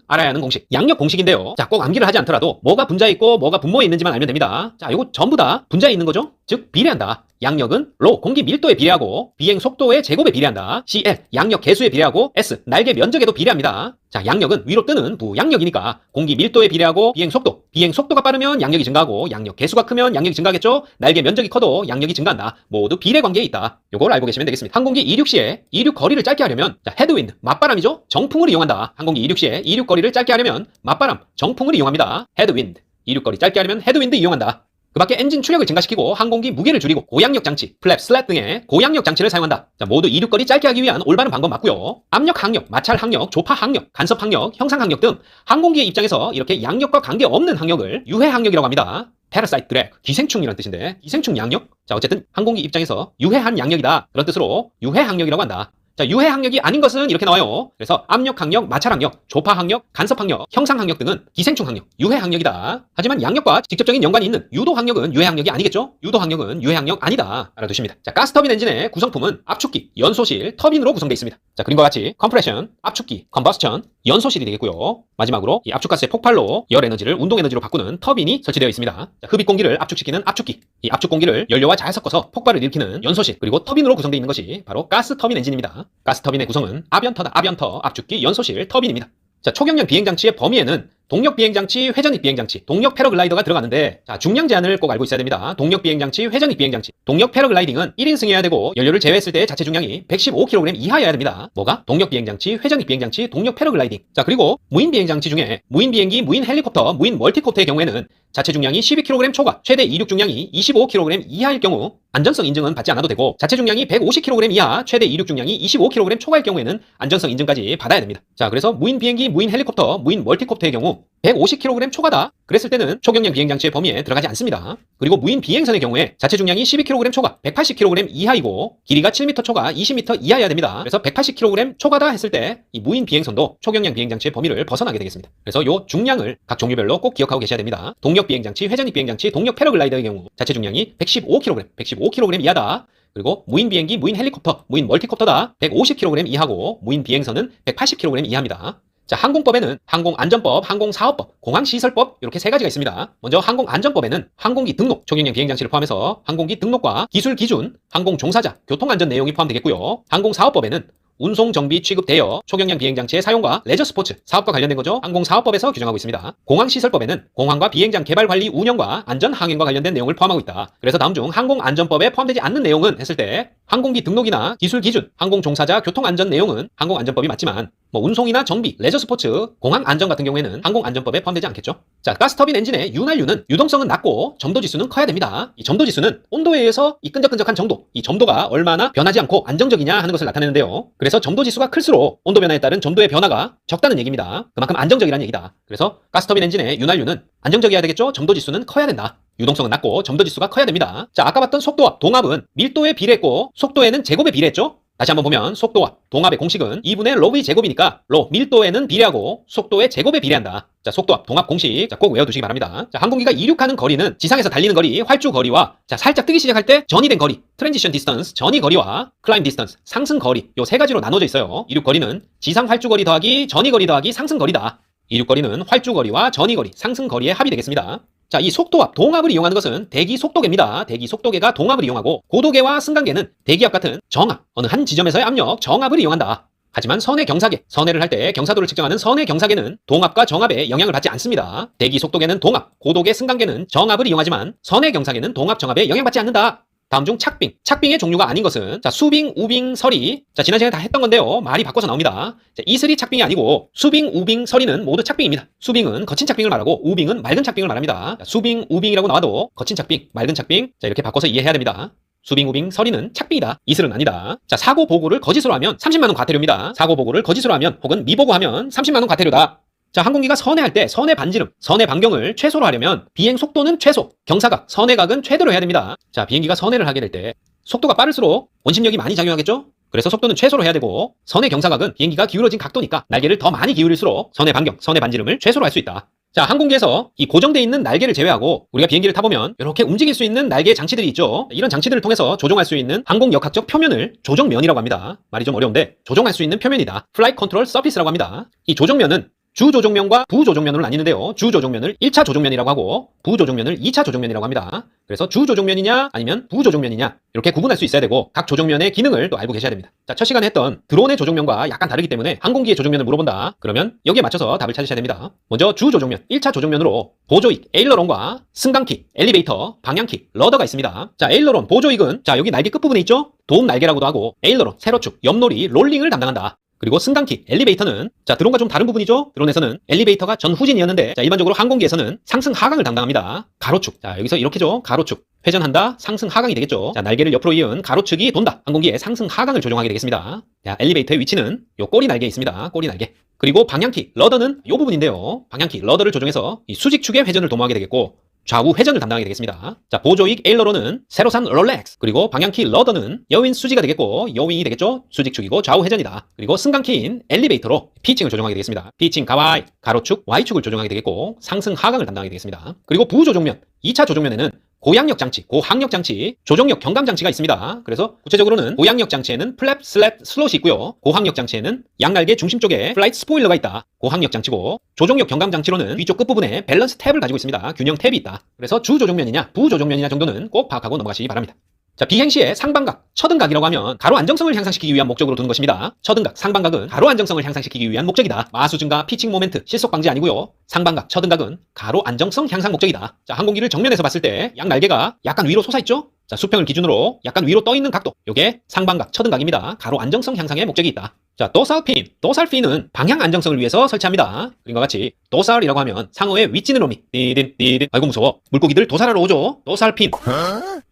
알아야 하는 공식. 양력 공식인데요. 자, 꼭 암기를 하지 않더라도 뭐가 분자에 있고 뭐가 분모에 있는지만 알면 됩니다. 자, 이거 전부 다 분자에 있는 거죠? 즉 비례한다. 양력은 로 공기 밀도에 비례하고 비행 속도의 제곱에 비례한다. CL 양력 개수에 비례하고 S 날개 면적에도 비례합니다. 자, 양력은 위로 뜨는 부양력이니까 공기 밀도에 비례하고 비행 속도가 빠르면 양력이 증가하고 양력 개수가 크면 양력이 증가하겠죠. 날개 면적이 커도 양력이 증가한다. 모두 비례 관계에 있다. 요걸 알고 계시면 되겠습니다. 항공기 이륙 시에 이륙 거리를 짧게 하려면 자, 헤드윈드 맞바람이죠. 정풍을 이용한다. 항공기 이륙 시에 이륙 거리를 짧게 하려면 맞바람 정풍을 이용합니다. 헤드윈드 이륙 거리 짧게 하려면 헤드윈드 이용한다. 그 밖에 엔진 추력을 증가시키고 항공기 무게를 줄이고 고양력 장치, 플랩, 슬랫 등의 고양력 장치를 사용한다. 자, 모두 이륙거리 짧게 하기 위한 올바른 방법 맞고요. 압력 항력, 마찰 항력, 조파 항력, 간섭 항력, 형상 항력 등 항공기의 입장에서 이렇게 양력과 관계없는 항력을 유해 항력이라고 합니다. 패러사이트 드래그, 기생충이라는 뜻인데 기생충 양력? 자, 어쨌든 항공기 입장에서 유해한 양력이다. 그런 뜻으로 유해 항력이라고 한다. 자, 유해 항력이 아닌 것은 이렇게 나와요. 그래서 압력 항력, 마찰 항력, 조파 항력, 간섭 항력, 형상 항력 등은 기생충 항력, 유해 항력이다. 하지만 양력과 직접적인 연관이 있는 유도 항력은 유해 항력이 아니겠죠? 유도 항력은 유해 항력 아니다. 알아두십니다. 자, 가스터빈 엔진의 구성품은 압축기, 연소실, 터빈으로 구성되어 있습니다. 자, 그림과 같이 컴프레션, 압축기, 컨버스천, 연소실이 되겠고요. 마지막으로 이 압축가스의 폭발로 열 에너지를 운동 에너지로 바꾸는 터빈이 설치되어 있습니다. 자, 흡입 공기를 압축시키는 압축기, 이 압축 공기를 연료와 잘 섞어서 폭발을 일으키는 연소실, 그리고 터빈으로 구성되어 있는 것이 바로 가스 터빈 엔진입니다. 가스 터빈의 구성은 아비언터다. 아비언터, 압축기, 연소실, 터빈입니다. 자, 초경량 비행장치의 범위에는 동력 비행장치, 회전익 비행장치, 동력 패러글라이더가 들어가는데 자, 중량 제한을 꼭 알고 있어야 됩니다. 동력 비행장치, 회전익 비행장치, 동력 패러글라이딩은 1인승이어야 되고 연료를 제외했을 때 자체 중량이 115kg 이하여야 됩니다. 뭐가? 동력 비행장치, 회전익 비행장치, 동력 패러글라이딩. 자, 그리고 무인 비행장치 중에 무인 비행기, 무인 헬리콥터, 무인 멀티콥터의 경우에는 자체 중량이 12kg 초과, 최대 이륙 중량이 25kg 이하일 경우 안전성 인증은 받지 않아도 되고 자체 중량이 150kg 이하, 최대 이륙 중량이 25kg 초과일 경우에는 안전성 인증까지 받아야 됩니다. 자, 그래서 무인 비행기, 무인 헬리콥터, 무인 멀티콥터의 경우 150kg 초과다. 그랬을 때는 초경량 비행장치의 범위에 들어가지 않습니다. 그리고 무인 비행선의 경우에 자체 중량이 12kg 초과, 180kg 이하이고 길이가 7m 초과, 20m 이하여야 됩니다. 그래서 180kg 초과다 했을 때 이 무인 비행선도 초경량 비행장치의 범위를 벗어나게 되겠습니다. 그래서 요 중량을 각 종류별로 꼭 기억하고 계셔야 됩니다. 동력 비행장치, 회전익 비행장치, 동력 패러글라이더의 경우 자체 중량이 115kg 이하다. 그리고 무인 비행기, 무인 헬리콥터, 무인 멀티콥터다 150kg 이하고 무인 비행선은 180kg 이하입니다. 자, 항공법에는 항공안전법, 항공사업법, 공항시설법 이렇게 세 가지가 있습니다. 먼저 항공안전법에는 항공기 등록, 초경량 비행장치를 포함해서 항공기 등록과 기술 기준, 항공종사자, 교통안전 내용이 포함되겠고요. 항공사업법에는 운송, 정비, 취급, 대여, 초경량 비행장치의 사용과 레저 스포츠, 사업과 관련된 거죠. 항공사업법에서 규정하고 있습니다. 공항시설법에는 공항과 비행장 개발, 관리, 운영과 안전 항행과 관련된 내용을 포함하고 있다. 그래서 다음 중 항공안전법에 포함되지 않는 내용은 했을 때 항공기 등록이나 기술 기준, 항공종사자, 교통안전 내용은 항공안전법이 맞지만 운송이나 정비, 레저 스포츠, 공항 안전 같은 경우에는 항공안전법에 포함되지 않겠죠. 자, 가스터빈 엔진의 윤활유는 유동성은 낮고 점도지수는 커야 됩니다. 이 점도지수는 온도에 의해서 이 끈적끈적한 정도, 이 점도가 얼마나 변하지 않고 안정적이냐 하는 것을 나타내는데요. 그래서 점도지수가 클수록 온도 변화에 따른 점도의 변화가 적다는 얘기입니다. 그만큼 안정적이라는 얘기다. 그래서 가스터빈 엔진의 윤활유는 안정적이어야 되겠죠. 점도지수는 커야 된다. 유동성은 낮고 점도지수가 커야 됩니다. 자, 아까 봤던 속도와 동압은 밀도에 비례했고 속도에는 제곱에 비례했죠. 다시 한번 보면 속도와 동압의 공식은 2분의 로브의 제곱이니까 로 밀도에는 비례하고 속도의 제곱에 비례한다. 자, 속도와 동압 공식 자, 꼭 외워두시기 바랍니다. 자, 항공기가 이륙하는 거리는 지상에서 달리는 거리, 활주 거리와 자, 살짝 뜨기 시작할 때 전이 된 거리, 트랜지션 디스턴스, 전이 거리와 클라임 디스턴스, 상승 거리 요 세 가지로 나눠져 있어요. 이륙 거리는 지상 활주 거리 더하기 전이 거리 더하기 상승 거리다. 이륙 거리는 활주 거리와 전이 거리, 상승 거리의 합이 되겠습니다. 자, 이 속도압, 동압을 이용하는 것은 대기 속도계입니다. 대기 속도계가 동압을 이용하고 고도계와 승강계는 대기압 같은 정압, 어느 한 지점에서의 압력, 정압을 이용한다. 하지만 선의 경사계, 선회를 할 때 경사도를 측정하는 선의 경사계는 동압과 정압에 영향을 받지 않습니다. 대기 속도계는 동압, 고도계, 승강계는 정압을 이용하지만 선의 경사계는 동압, 정압에 영향받지 않는다. 다음 중 착빙, 착빙의 종류가 아닌 것은 자, 수빙, 우빙, 서리. 자, 지난 시간에 다 했던 건데요. 말이 바꿔서 나옵니다. 자, 이슬이 착빙이 아니고 수빙, 우빙, 서리는 모두 착빙입니다. 수빙은 거친 착빙을 말하고 우빙은 맑은 착빙을 말합니다. 자, 수빙, 우빙이라고 나와도 거친 착빙, 맑은 착빙. 자, 이렇게 바꿔서 이해해야 됩니다. 수빙, 우빙, 서리는 착빙이다. 이슬은 아니다. 자, 사고 보고를 거짓으로 하면 30만 원 과태료입니다. 사고 보고를 거짓으로 하면 혹은 미보고하면 30만 원 과태료다. 자, 항공기가 선회할 때 선회 반지름, 선회 반경을 최소로 하려면 비행 속도는 최소, 경사각, 선회각은 최대로 해야 됩니다. 자, 비행기가 선회를 하게 될 때 속도가 빠를수록 원심력이 많이 작용하겠죠? 그래서 속도는 최소로 해야 되고 선회 경사각은 비행기가 기울어진 각도니까 날개를 더 많이 기울일수록 선회 반경, 선회 반지름을 최소로 할 수 있다. 자, 항공기에서 이 고정되어 있는 날개를 제외하고 우리가 비행기를 타보면 이렇게 움직일 수 있는 날개 장치들이 있죠. 이런 장치들을 통해서 조종할 수 있는 항공역학적 표면을 조종면이라고 합니다. 말이 좀 어려운데 조종할 수 있는 표면이다. Flight Control Surface라고 합니다. 이 조종면은 주조종면과 부조종면으로 나뉘는데요. 주조종면을 1차 조종면이라고 하고 부조종면을 2차 조종면이라고 합니다. 그래서 주조종면이냐 아니면 부조종면이냐 이렇게 구분할 수 있어야 되고 각 조종면의 기능을 또 알고 계셔야 됩니다. 자, 첫 시간에 했던 드론의 조종면과 약간 다르기 때문에 항공기의 조종면을 물어본다. 그러면 여기에 맞춰서 답을 찾으셔야 됩니다. 먼저 주조종면, 1차 조종면으로 보조익, 에일러론과 승강키, 엘리베이터, 방향키, 러더가 있습니다. 자, 에일러론, 보조익은 자 여기 날개 끝부분에 있죠? 도움 날개라고도 하고 에일러론, 세로축, 옆놀이, 롤링을 담당한다. 그리고 승강키, 엘리베이터는 자 드론과 좀 다른 부분이죠. 드론에서는 엘리베이터가 전후진이었는데 자 일반적으로 항공기에서는 상승 하강을 담당합니다. 가로축, 자 여기서 이렇게죠. 가로축, 회전한다, 상승 하강이 되겠죠. 자 날개를 옆으로 이은 가로축이 돈다. 항공기의 상승 하강을 조종하게 되겠습니다. 자 엘리베이터의 위치는 요 꼬리 날개에 있습니다. 꼬리 날개. 그리고 방향키, 러더는 요 부분인데요. 방향키, 러더를 조종해서 이 수직축의 회전을 도모하게 되겠고 좌우 회전을 담당하게 되겠습니다. 자, 보조익 에일러론은 세로산 롤렉스, 그리고 방향키 러더는 여윈 수지가 되겠고 여윙이 되겠죠. 수직축이고 좌우 회전이다. 그리고 승강키인 엘리베이터로 피칭을 조종하게 되겠습니다. 피칭 가와이, 가로축, Y축을 조종하게 되겠고 상승 하강을 담당하게 되겠습니다. 그리고 부조종면, 2차 조종면에는 고항력 장치, 고항력 장치, 조종력 경감 장치가 있습니다. 그래서 구체적으로는 고항력 장치에는 플랩, 슬랩, 슬롯이 있고요. 고항력 장치에는 양날개 중심 쪽에 플라이트 스포일러가 있다. 고항력 장치고 조종력 경감 장치로는 뒤쪽 끝부분에 밸런스 탭을 가지고 있습니다. 균형 탭이 있다. 그래서 주조종면이냐 부조종면이냐 정도는 꼭 파악하고 넘어가시기 바랍니다. 자, 비행 시에 상방각, 처등각이라고 하면 가로 안정성을 향상시키기 위한 목적으로 두는 것입니다. 처등각, 상방각은 가로 안정성을 향상시키기 위한 목적이다. 마수 증가, 피칭 모멘트, 실속 방지 아니고요. 상방각, 처등각은 가로 안정성 향상 목적이다. 자, 항공기를 정면에서 봤을 때 양 날개가 약간 위로 솟아있죠? 자, 수평을 기준으로 약간 위로 떠있는 각도, 요게 상방각, 처등각입니다. 가로 안정성 향상에 목적이 있다. 자, 도살핀, 도살핀은 방향 안정성을 위해서 설치합니다. 그림과 같이 도살이라고 하면 상어의 윗지는 놈이 띠딘 띠딘 아이고 무서워 물고기들 도살하러 오죠. 도살핀.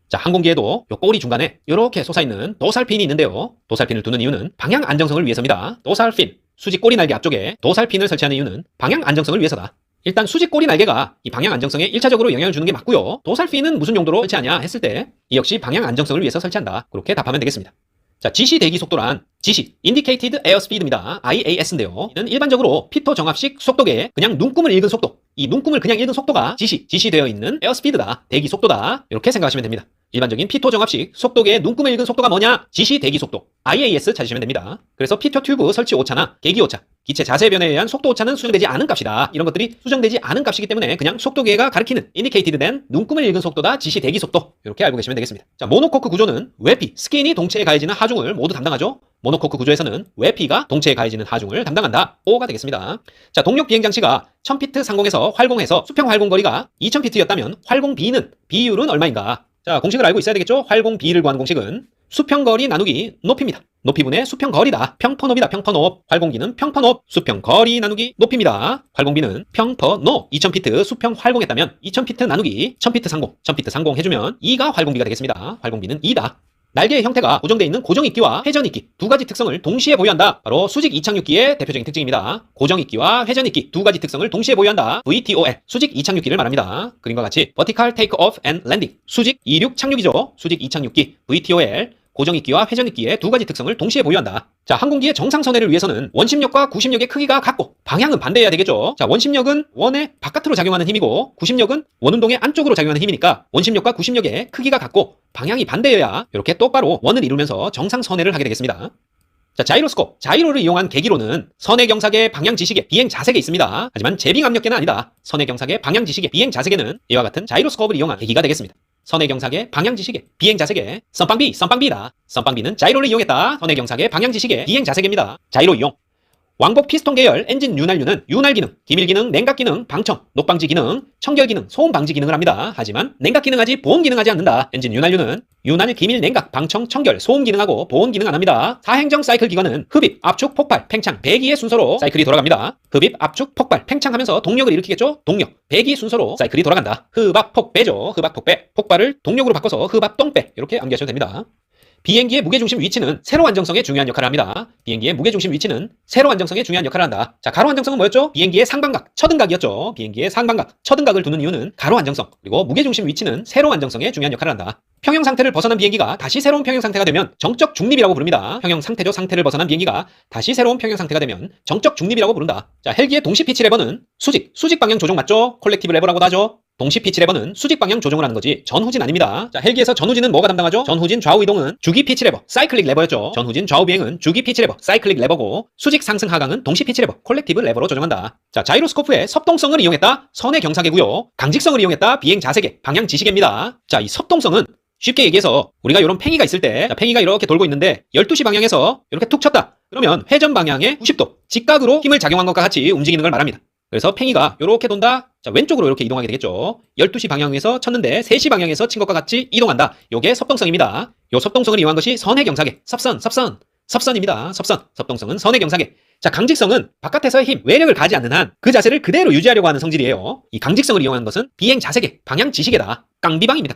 자, 항공기에도 요 꼬리 중간에 이렇게 솟아있는 도살핀이 있는데요. 도살핀을 두는 이유는 방향 안정성을 위해서입니다. 도살핀, 수직 꼬리 날개 앞쪽에 도살핀을 설치하는 이유는 방향 안정성을 위해서다. 일단 수직 꼬리 날개가 이 방향 안정성에 1차적으로 영향을 주는 게 맞고요. 도살핀은 무슨 용도로 설치하냐 했을 때 이 역시 방향 안정성을 위해서 설치한다. 그렇게 답하면 되겠습니다. 자, 지시 대기 속도란 지시, Indicated Airspeed입니다. IAS인데요. 이는 일반적으로 피터 정합식 속도계의 그냥 눈금을 읽은 속도, 이 눈금을 그냥 읽은 속도가 지시되어 있는 에어스피드다, 대기 속도다, 이렇게 생각하시면 됩니다. 일반적인 피터 정합식 속도계의 눈금을 읽은 속도가 뭐냐? 지시 대기 속도, IAS 찾으시면 됩니다. 그래서 피터 튜브 설치 오차나 계기 오차, 기체 자세 변화에 의한 속도 오차는 수정되지 않은 값이다. 이런 것들이 수정되지 않은 값이기 때문에 그냥 속도계가 가리키는 indicated 된 눈금을 읽은 속도다, 지시 대기 속도, 이렇게 알고 계시면 되겠습니다. 자, 모노코크 구조는 외피, 스킨이 동체에 가해지는 하중을 모두 담당하죠. 모노코크 구조에서는 외피가 동체에 가해지는 하중을 담당한다. O가 되겠습니다. 자, 동력 비행 장치가 1000피트 상공에서 활공해서 수평 활공 거리가 2000피트였다면 활공 B는 비율은 얼마인가? 자, 공식을 알고 있어야 되겠죠? 활공 B를 구하는 공식은 수평거리 나누기 높이입니다. 높이분의 수평거리다. 평퍼높이다. 평퍼높. 활공기는 평퍼높. 수평거리 나누기 높이입니다. 활공비는 평퍼높. 2000피트 수평 활공했다면 2000피트 나누기 1000피트 상공. 1000피트 상공 해주면 2가 활공비가 되겠습니다. 활공비는 2다. 날개의 형태가 고정되어 있는 고정익기와 회전익기 두 가지 특성을 동시에 보유한다. 바로 수직 이착륙기의 대표적인 특징입니다. 고정익기와 회전익기 두 가지 특성을 동시에 보유한다. VTOL, 수직 이착륙기를 말합니다. 그림과 같이 Vertical Take-off and Landing, 수직 이륙 착륙이죠. 수직 이착륙기, VTOL, 고정익기와 회전익기의 두 가지 특성을 동시에 보유한다. 자, 항공기의 정상선회를 위해서는 원심력과 구심력의 크기가 같고 방향은 반대해야 되겠죠. 자, 원심력은 원의 바깥으로 작용하는 힘이고 구심력은 원운동의 안쪽으로 작용하는 힘이니까 원심력과 구심력의 크기가 같고 방향이 반대여야 이렇게 똑바로 원을 이루면서 정상선회를 하게 되겠습니다. 자, 자이로스콥, 자이로를 이용한 계기로는 선의 경사계, 방향 지시계, 비행 자세계 있습니다. 하지만 제빙 압력계는 아니다. 선의 경사계, 방향 지시계, 비행 자세계는 이와 같은 자이로스콥을 이용한 계기가 되겠습니다. 선의 경사계, 방향 지시계, 비행 자세계, 썸빵비다. 썸빵비는 자이로를 이용했다. 선의 경사계, 방향 지시계, 비행 자세계입니다. 자이로 이용. 왕복 피스톤 계열 엔진 윤활유는 윤활 기능, 기밀 기능, 냉각 기능, 방청, 녹방지 기능, 청결 기능, 소음 방지 기능을 합니다. 하지만 냉각 기능하지 보온 기능하지 않는다. 엔진 윤활유는 윤활, 기밀, 냉각, 방청, 청결, 소음 기능하고 보온 기능 안 합니다. 사행정 사이클 기관은 흡입, 압축, 폭발, 팽창, 배기의 순서로 사이클이 돌아갑니다. 흡입, 압축, 폭발, 팽창하면서 동력을 일으키겠죠? 동력, 배기 순서로 사이클이 돌아간다. 흡압, 폭배죠. 흡압, 폭배. 폭발을 동력으로 바꿔서 흡압, 똥배. 이렇게 암기하셔도 됩니다. 비행기의 무게중심 위치는 세로 안정성에 중요한 역할을 합니다. 비행기의 무게중심 위치는 세로 안정성에 중요한 역할을 한다. 자, 가로 안정성은 뭐였죠? 비행기의 상방각, 처등각이었죠. 비행기의 상방각, 처등각을 두는 이유는 가로 안정성, 그리고 무게중심 위치는 세로 안정성에 중요한 역할을 한다. 평형 상태를 벗어난 비행기가 다시 새로운 평형 상태가 되면 정적 중립이라고 부릅니다. 평형 상태죠. 상태를 벗어난 비행기가 다시 새로운 평형 상태가 되면 정적 중립이라고 부른다. 자, 헬기의 동시 피치 레버는 수직 방향 조종 맞죠? 콜렉티브 레버라고도 하죠. 동시 피치 레버는 수직 방향 조종을 하는 거지 전후진 아닙니다. 자, 헬기에서 전후진은 뭐가 담당하죠? 전후진 좌우 이동은 주기 피치 레버, 사이클릭 레버였죠. 전후진 좌우 비행은 주기 피치 레버, 사이클릭 레버고 수직 상승 하강은 동시 피치 레버, 콜렉티브 레버로 조정한다. 자, 자이로스코프의 섭동성을 이용했다. 선의 경사계고요. 강직성을 이용했다. 비행 자세계, 방향 지시계입니다. 자, 이 섭동성은 쉽게 얘기해서 우리가 이런 팽이가 있을 때 팽이가 이렇게 돌고 있는데 12시 방향에서 이렇게 툭 쳤다. 그러면 회전 방향의 90도, 직각으로 힘을 작용한 것과 같이 움직이는 걸 말합니다. 그래서 팽이가 이렇게 돈다. 자, 왼쪽으로 이렇게 이동하게 되겠죠. 12시 방향에서 쳤는데 3시 방향에서 친 것과 같이 이동한다. 요게 섭동성입니다. 요 섭동성을 이용한 것이 선의 경사계, 섭선입니다. 섭동성은 선의 경사계. 자, 강직성은 바깥에서의 힘, 외력을 가하지 않는 한 그 자세를 그대로 유지하려고 하는 성질이에요. 이 강직성을 이용하는 것은 비행 자세계, 방향 지시계다. 깡비방입니다.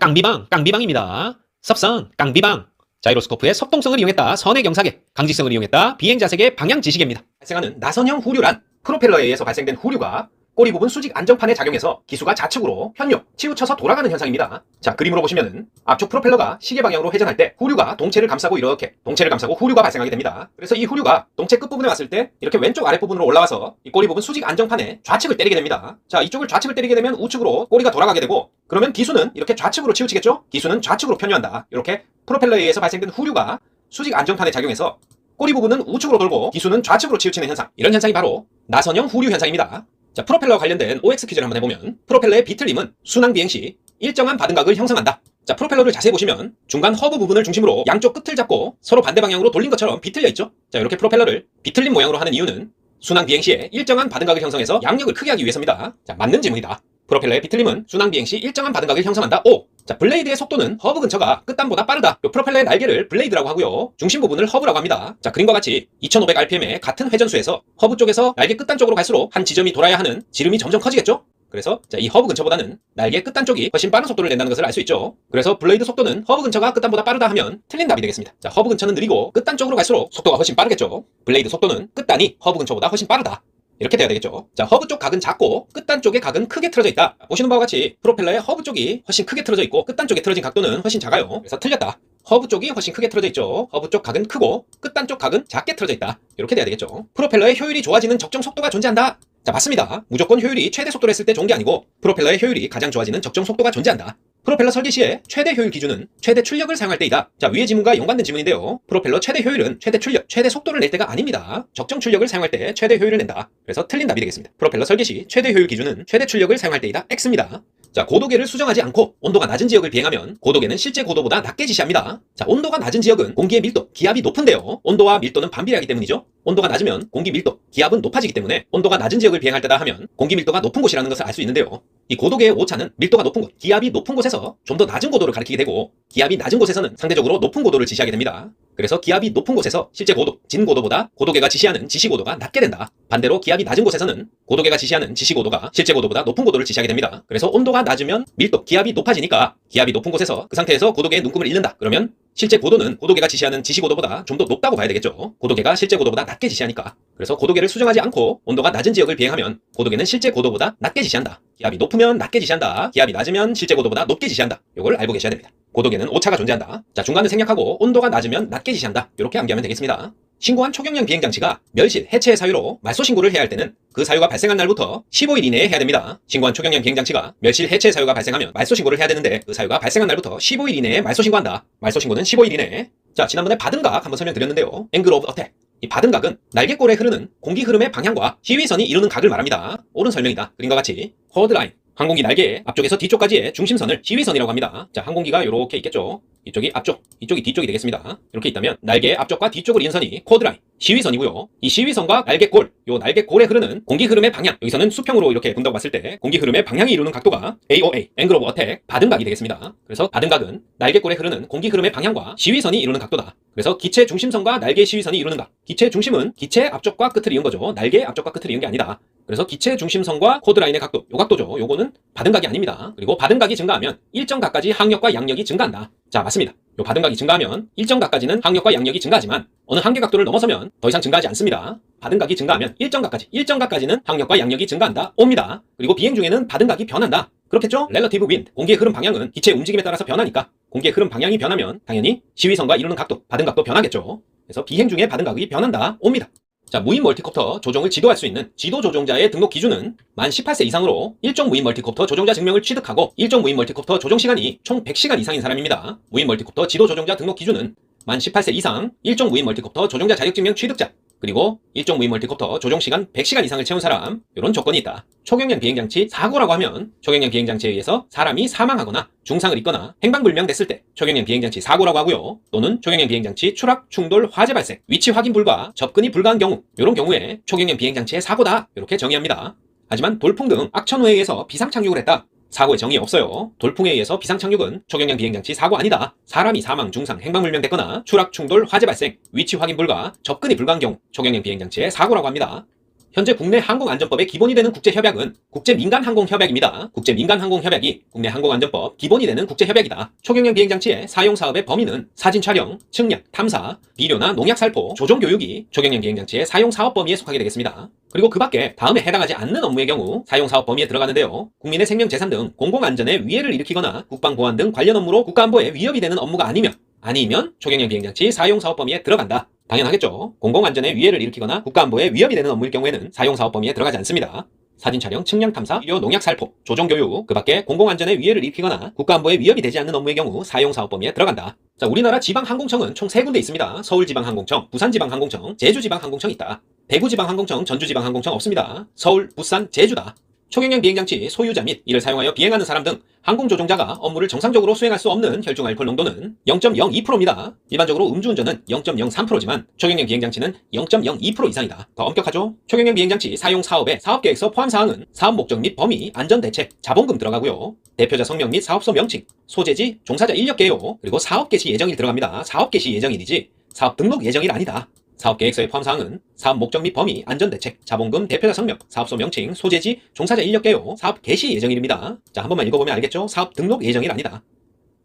깡비방입니다. 섭선, 깡비방. 자이로스코프의 섭동성을 이용했다. 선의 경사계, 강직성을 이용했다. 비행 자세계, 방향 지시계입니다. 발생하는 나선형 후류란 프로펠러에 의해서 발생된 후류가 꼬리 부분 수직 안정판에 작용해서 기수가 좌측으로 편요, 치우쳐서 돌아가는 현상입니다. 자, 그림으로 보시면은 앞쪽 프로펠러가 시계 방향으로 회전할 때 후류가 동체를 감싸고 이렇게 동체를 감싸고 후류가 발생하게 됩니다. 그래서 이 후류가 동체 끝부분에 왔을 때 이렇게 왼쪽 아랫부분으로 올라와서 이 꼬리 부분 수직 안정판에 좌측을 때리게 됩니다. 자, 이쪽을 좌측을 때리게 되면 우측으로 꼬리가 돌아가게 되고 그러면 기수는 이렇게 좌측으로 치우치겠죠? 기수는 좌측으로 편요한다. 이렇게 프로펠러에 의해서 발생된 후류가 수직 안정판에 작용해서 꼬리 부분은 우측으로 돌고 기수는 좌측으로 치우치는 현상. 이런 현상이 바로 나선형 후류 현상입니다. 자, 프로펠러와 관련된 OX 퀴즈를 한번 해보면 프로펠러의 비틀림은 순항 비행 시 일정한 바등각을 형성한다. 자, 프로펠러를 자세히 보시면 중간 허브 부분을 중심으로 양쪽 끝을 잡고 서로 반대 방향으로 돌린 것처럼 비틀려 있죠. 자, 이렇게 프로펠러를 비틀림 모양으로 하는 이유는 순항 비행 시에 일정한 바등각을 형성해서 양력을 크게 하기 위해서입니다. 자, 맞는 질문이다. 프로펠러의 비틀림은 순항 비행 시 일정한 바등각을 형성한다. O. 자, 블레이드의 속도는 허브 근처가 끝단보다 빠르다. 요 프로펠러의 날개를 블레이드라고 하고요. 중심 부분을 허브라고 합니다. 자, 그림과 같이 2500rpm의 같은 회전수에서 허브 쪽에서 날개 끝단 쪽으로 갈수록 한 지점이 돌아야 하는 지름이 점점 커지겠죠? 그래서 자, 이 허브 근처보다는 날개 끝단 쪽이 훨씬 빠른 속도를 낸다는 것을 알 수 있죠. 그래서 블레이드 속도는 허브 근처가 끝단보다 빠르다 하면 틀린 답이 되겠습니다. 자, 허브 근처는 느리고 끝단 쪽으로 갈수록 속도가 훨씬 빠르겠죠. 블레이드 속도는 끝단이 허브 근처보다 훨씬 빠르다. 이렇게 돼야 되겠죠. 자, 허브 쪽 각은 작고 끝단 쪽의 각은 크게 틀어져 있다. 보시는 바와 같이 프로펠러의 허브 쪽이 훨씬 크게 틀어져 있고 끝단 쪽에 틀어진 각도는 훨씬 작아요. 그래서 틀렸다. 허브 쪽이 훨씬 크게 틀어져 있죠. 허브 쪽 각은 크고 끝단 쪽 각은 작게 틀어져 있다. 이렇게 돼야 되겠죠. 프로펠러의 효율이 좋아지는 적정 속도가 존재한다. 자, 맞습니다. 무조건 효율이 최대 속도로 했을 때 좋은 게 아니고 프로펠러의 효율이 가장 좋아지는 적정 속도가 존재한다. 프로펠러 설계 시에 최대 효율 기준은 최대 출력을 사용할 때이다. 자, 위의 지문과 연관된 지문인데요. 프로펠러 최대 효율은 최대 출력, 최대 속도를 낼 때가 아닙니다. 적정 출력을 사용할 때 최대 효율을 낸다. 그래서 틀린 답이 되겠습니다. 프로펠러 설계 시 최대 효율 기준은 최대 출력을 사용할 때이다. X입니다. 자, 고도계를 수정하지 않고 온도가 낮은 지역을 비행하면 고도계는 실제 고도보다 낮게 지시합니다. 자, 온도가 낮은 지역은 공기의 밀도, 기압이 높은데요. 온도와 밀도는 반비례하기 때문이죠. 온도가 낮으면 공기 밀도, 기압은 높아지기 때문에 온도가 낮은 지역을 비행할 때다 하면 공기 밀도가 높은 곳이라는 것을 알 수 있는데요. 이 고도계의 오차는 밀도가 높은 곳, 기압이 높은 곳에서 좀 더 낮은 고도를 가리키게 되고 기압이 낮은 곳에서는 상대적으로 높은 고도를 지시하게 됩니다. 그래서 기압이 높은 곳에서 실제 고도, 진고도보다 고도계가 지시하는 지시고도가 낮게 된다. 반대로 기압이 낮은 곳에서는 고도계가 지시하는 지시고도가 실제 고도보다 높은 고도를 지시하게 됩니다. 그래서 온도가 낮으면 밀도, 기압이 높아지니까 기압이 높은 곳에서 그 상태에서 고도계의 눈금을 잃는다. 그러면 실제 고도는 고도계가 지시하는 지시고도보다 좀 더 높다고 봐야 되겠죠. 고도계가 실제 고도보다 낮게 지시하니까. 그래서 고도계를 수정하지 않고 온도가 낮은 지역을 비행하면 고도계는 실제 고도보다 낮게 지시한다. 기압이 높으면 낮게 지시한다. 기압이 낮으면 실제 고도보다 높게 지시한다. 이걸 알고 계셔야 됩니다. 고도계는 오차가 존재한다. 자, 중간을 생략하고 온도가 낮으면 낮게 지시한다. 이렇게 암기하면 되겠습니다. 신고한 초경량 비행장치가 멸실, 해체의 사유로 말소 신고를 해야 할 때는 그 사유가 발생한 날부터 15일 이내에 해야 됩니다. 신고한 초경량 비행장치가 멸실, 해체의 사유가 발생하면 말소 신고를 해야 되는데 그 사유가 발생한 날부터 15일 이내에 말소 신고한다. 말소 신고는 15일 이내에. 자, 지난번에 바등각 한번 설명드렸는데요. 앵글 오브 어택. 이 바등각은 날개꼴에 흐르는 공기 흐름의 방향과 시위선이 이루는 각을 말합니다. 옳은 설명이다. 그림과 같이 코드라인. 항공기 날개의 앞쪽에서 뒤쪽까지의 중심선을 시위선이라고 합니다. 자, 항공기가 이렇게 있겠죠. 이쪽이 앞쪽, 이쪽이 뒤쪽이 되겠습니다. 이렇게 있다면 날개의 앞쪽과 뒤쪽을 이은 선이 코드라인, 시위선이고요. 이 시위선과 날개골, 요 날개골에 흐르는 공기 흐름의 방향, 여기서는 수평으로 이렇게 본다고 봤을 때 공기 흐름의 방향이 이루는 각도가 AOA, 앵글 오브 어택, 바등각이 되겠습니다. 그래서 바등각은 날개골에 흐르는 공기 흐름의 방향과 시위선이 이루는 각도다. 그래서 기체 중심선과 날개 시위선이 이루는 각. 기체 중심은 기체 앞쪽과 끝을 이은 거죠. 날개의 앞쪽과 끝을 이은 게 아니다. 그래서 기체 중심선과 코드라인의 각도, 요 각도죠. 요거는 받은 각이 아닙니다. 그리고 받은 각이 증가하면 일정 각까지 항력과 양력이 증가한다. 자, 맞습니다. 요 받은 각이 증가하면 일정 각까지는 항력과 양력이 증가하지만 어느 한계 각도를 넘어서면 더 이상 증가하지 않습니다. 받은 각이 증가하면 일정 각까지는 항력과 양력이 증가한다. 옵니다. 그리고 비행 중에는 받은 각이 변한다. 그렇겠죠? 렐러티브 윈드, 공기의 흐름 방향은 기체의 움직임에 따라서 변하니까 공기의 흐름 방향이 변하면 당연히 시위선과 이루는 각도, 받은 각도 변하겠죠. 그래서 비행 중에 받은 각이 변한다. 옵니다. 자, 무인 멀티콥터 조종을 지도할 수 있는 지도 조종자의 등록 기준은 만 18세 이상으로 일종 무인 멀티콥터 조종자 증명을 취득하고 일종 무인 멀티콥터 조종 시간이 총 100시간 이상인 사람입니다. 무인 멀티콥터 지도 조종자 등록 기준은 만 18세 이상 일종 무인 멀티콥터 조종자 자격증명 취득자, 그리고 일종 무인 멀티콥터 조종 시간 100시간 이상을 채운 사람, 이런 조건이 있다. 초경량 비행장치 사고라고 하면 초경량 비행장치에 의해서 사람이 사망하거나 중상을 입거나 행방불명 됐을 때 초경량 비행장치 사고라고 하고요. 또는 초경량 비행장치 추락, 충돌, 화재 발생, 위치 확인 불가, 접근이 불가한 경우, 이런 경우에 초경량 비행장치의 사고다, 이렇게 정의합니다. 하지만 돌풍 등 악천후에 의해서 비상 착륙을 했다. 사고의 정의 없어요. 돌풍에 의해서 비상 착륙은 초경량 비행장치 사고 아니다. 사람이 사망, 중상, 행방불명 됐거나 추락, 충돌, 화재 발생, 위치 확인 불가, 접근이 불가한 경우 초경량 비행장치의 사고라고 합니다. 현재 국내 항공안전법의 기본이 되는 국제협약은 국제민간항공협약입니다. 국제민간항공협약이 국내 항공안전법 기본이 되는 국제협약이다. 초경량 비행장치의 사용사업의 범위는 사진 촬영, 측량, 탐사, 비료나 농약 살포, 조종 교육이 초경량 비행장치의 사용사업 범위에 속하게 되겠습니다. 그리고 그 밖에 다음에 해당하지 않는 업무의 경우 사용사업 범위에 들어가는데요. 국민의 생명, 재산 등 공공안전에 위해를 일으키거나 국방보안 등 관련 업무로 국가안보에 위협이 되는 업무가 아니면 초경량 비행장치 사용사업 범위에 들어간다. 당연하겠죠. 공공안전에 위해를 일으키거나 국가안보에 위협이 되는 업무일 경우에는 사용사업 범위에 들어가지 않습니다. 사진 촬영, 측량 탐사, 비료, 농약 살포, 조종 교육, 그 밖에 공공안전에 위해를 일으키거나 국가안보에 위협이 되지 않는 업무의 경우 사용사업 범위에 들어간다. 자, 우리나라 지방항공청은 총 3군데 있습니다. 서울지방항공청, 부산지방항공청, 제주지방항공청이 있다. 대구지방항공청, 전주지방항공청 없습니다. 서울, 부산, 제주다. 초경량 비행장치 소유자 및 이를 사용하여 비행하는 사람 등 항공조종자가 업무를 정상적으로 수행할 수 없는 혈중 알코올 농도는 0.02%입니다. 일반적으로 음주운전은 0.03%지만 초경량 비행장치는 0.02% 이상이다. 더 엄격하죠? 초경량 비행장치 사용 사업의 사업계획서 포함사항은 사업 목적 및 범위, 안전대책, 자본금 들어가고요. 대표자 성명 및 사업소 명칭, 소재지, 종사자 인력 개요, 그리고 사업 개시 예정일 들어갑니다. 사업 개시 예정일이지 사업 등록 예정일 아니다. 사업계획서의 포함사항은 사업 목적 및 범위, 안전대책, 자본금, 대표자 성명, 사업소 명칭, 소재지, 종사자 인력 개요, 사업 개시 예정일입니다. 자, 한 번만 읽어보면 알겠죠? 사업 등록 예정일 아니다.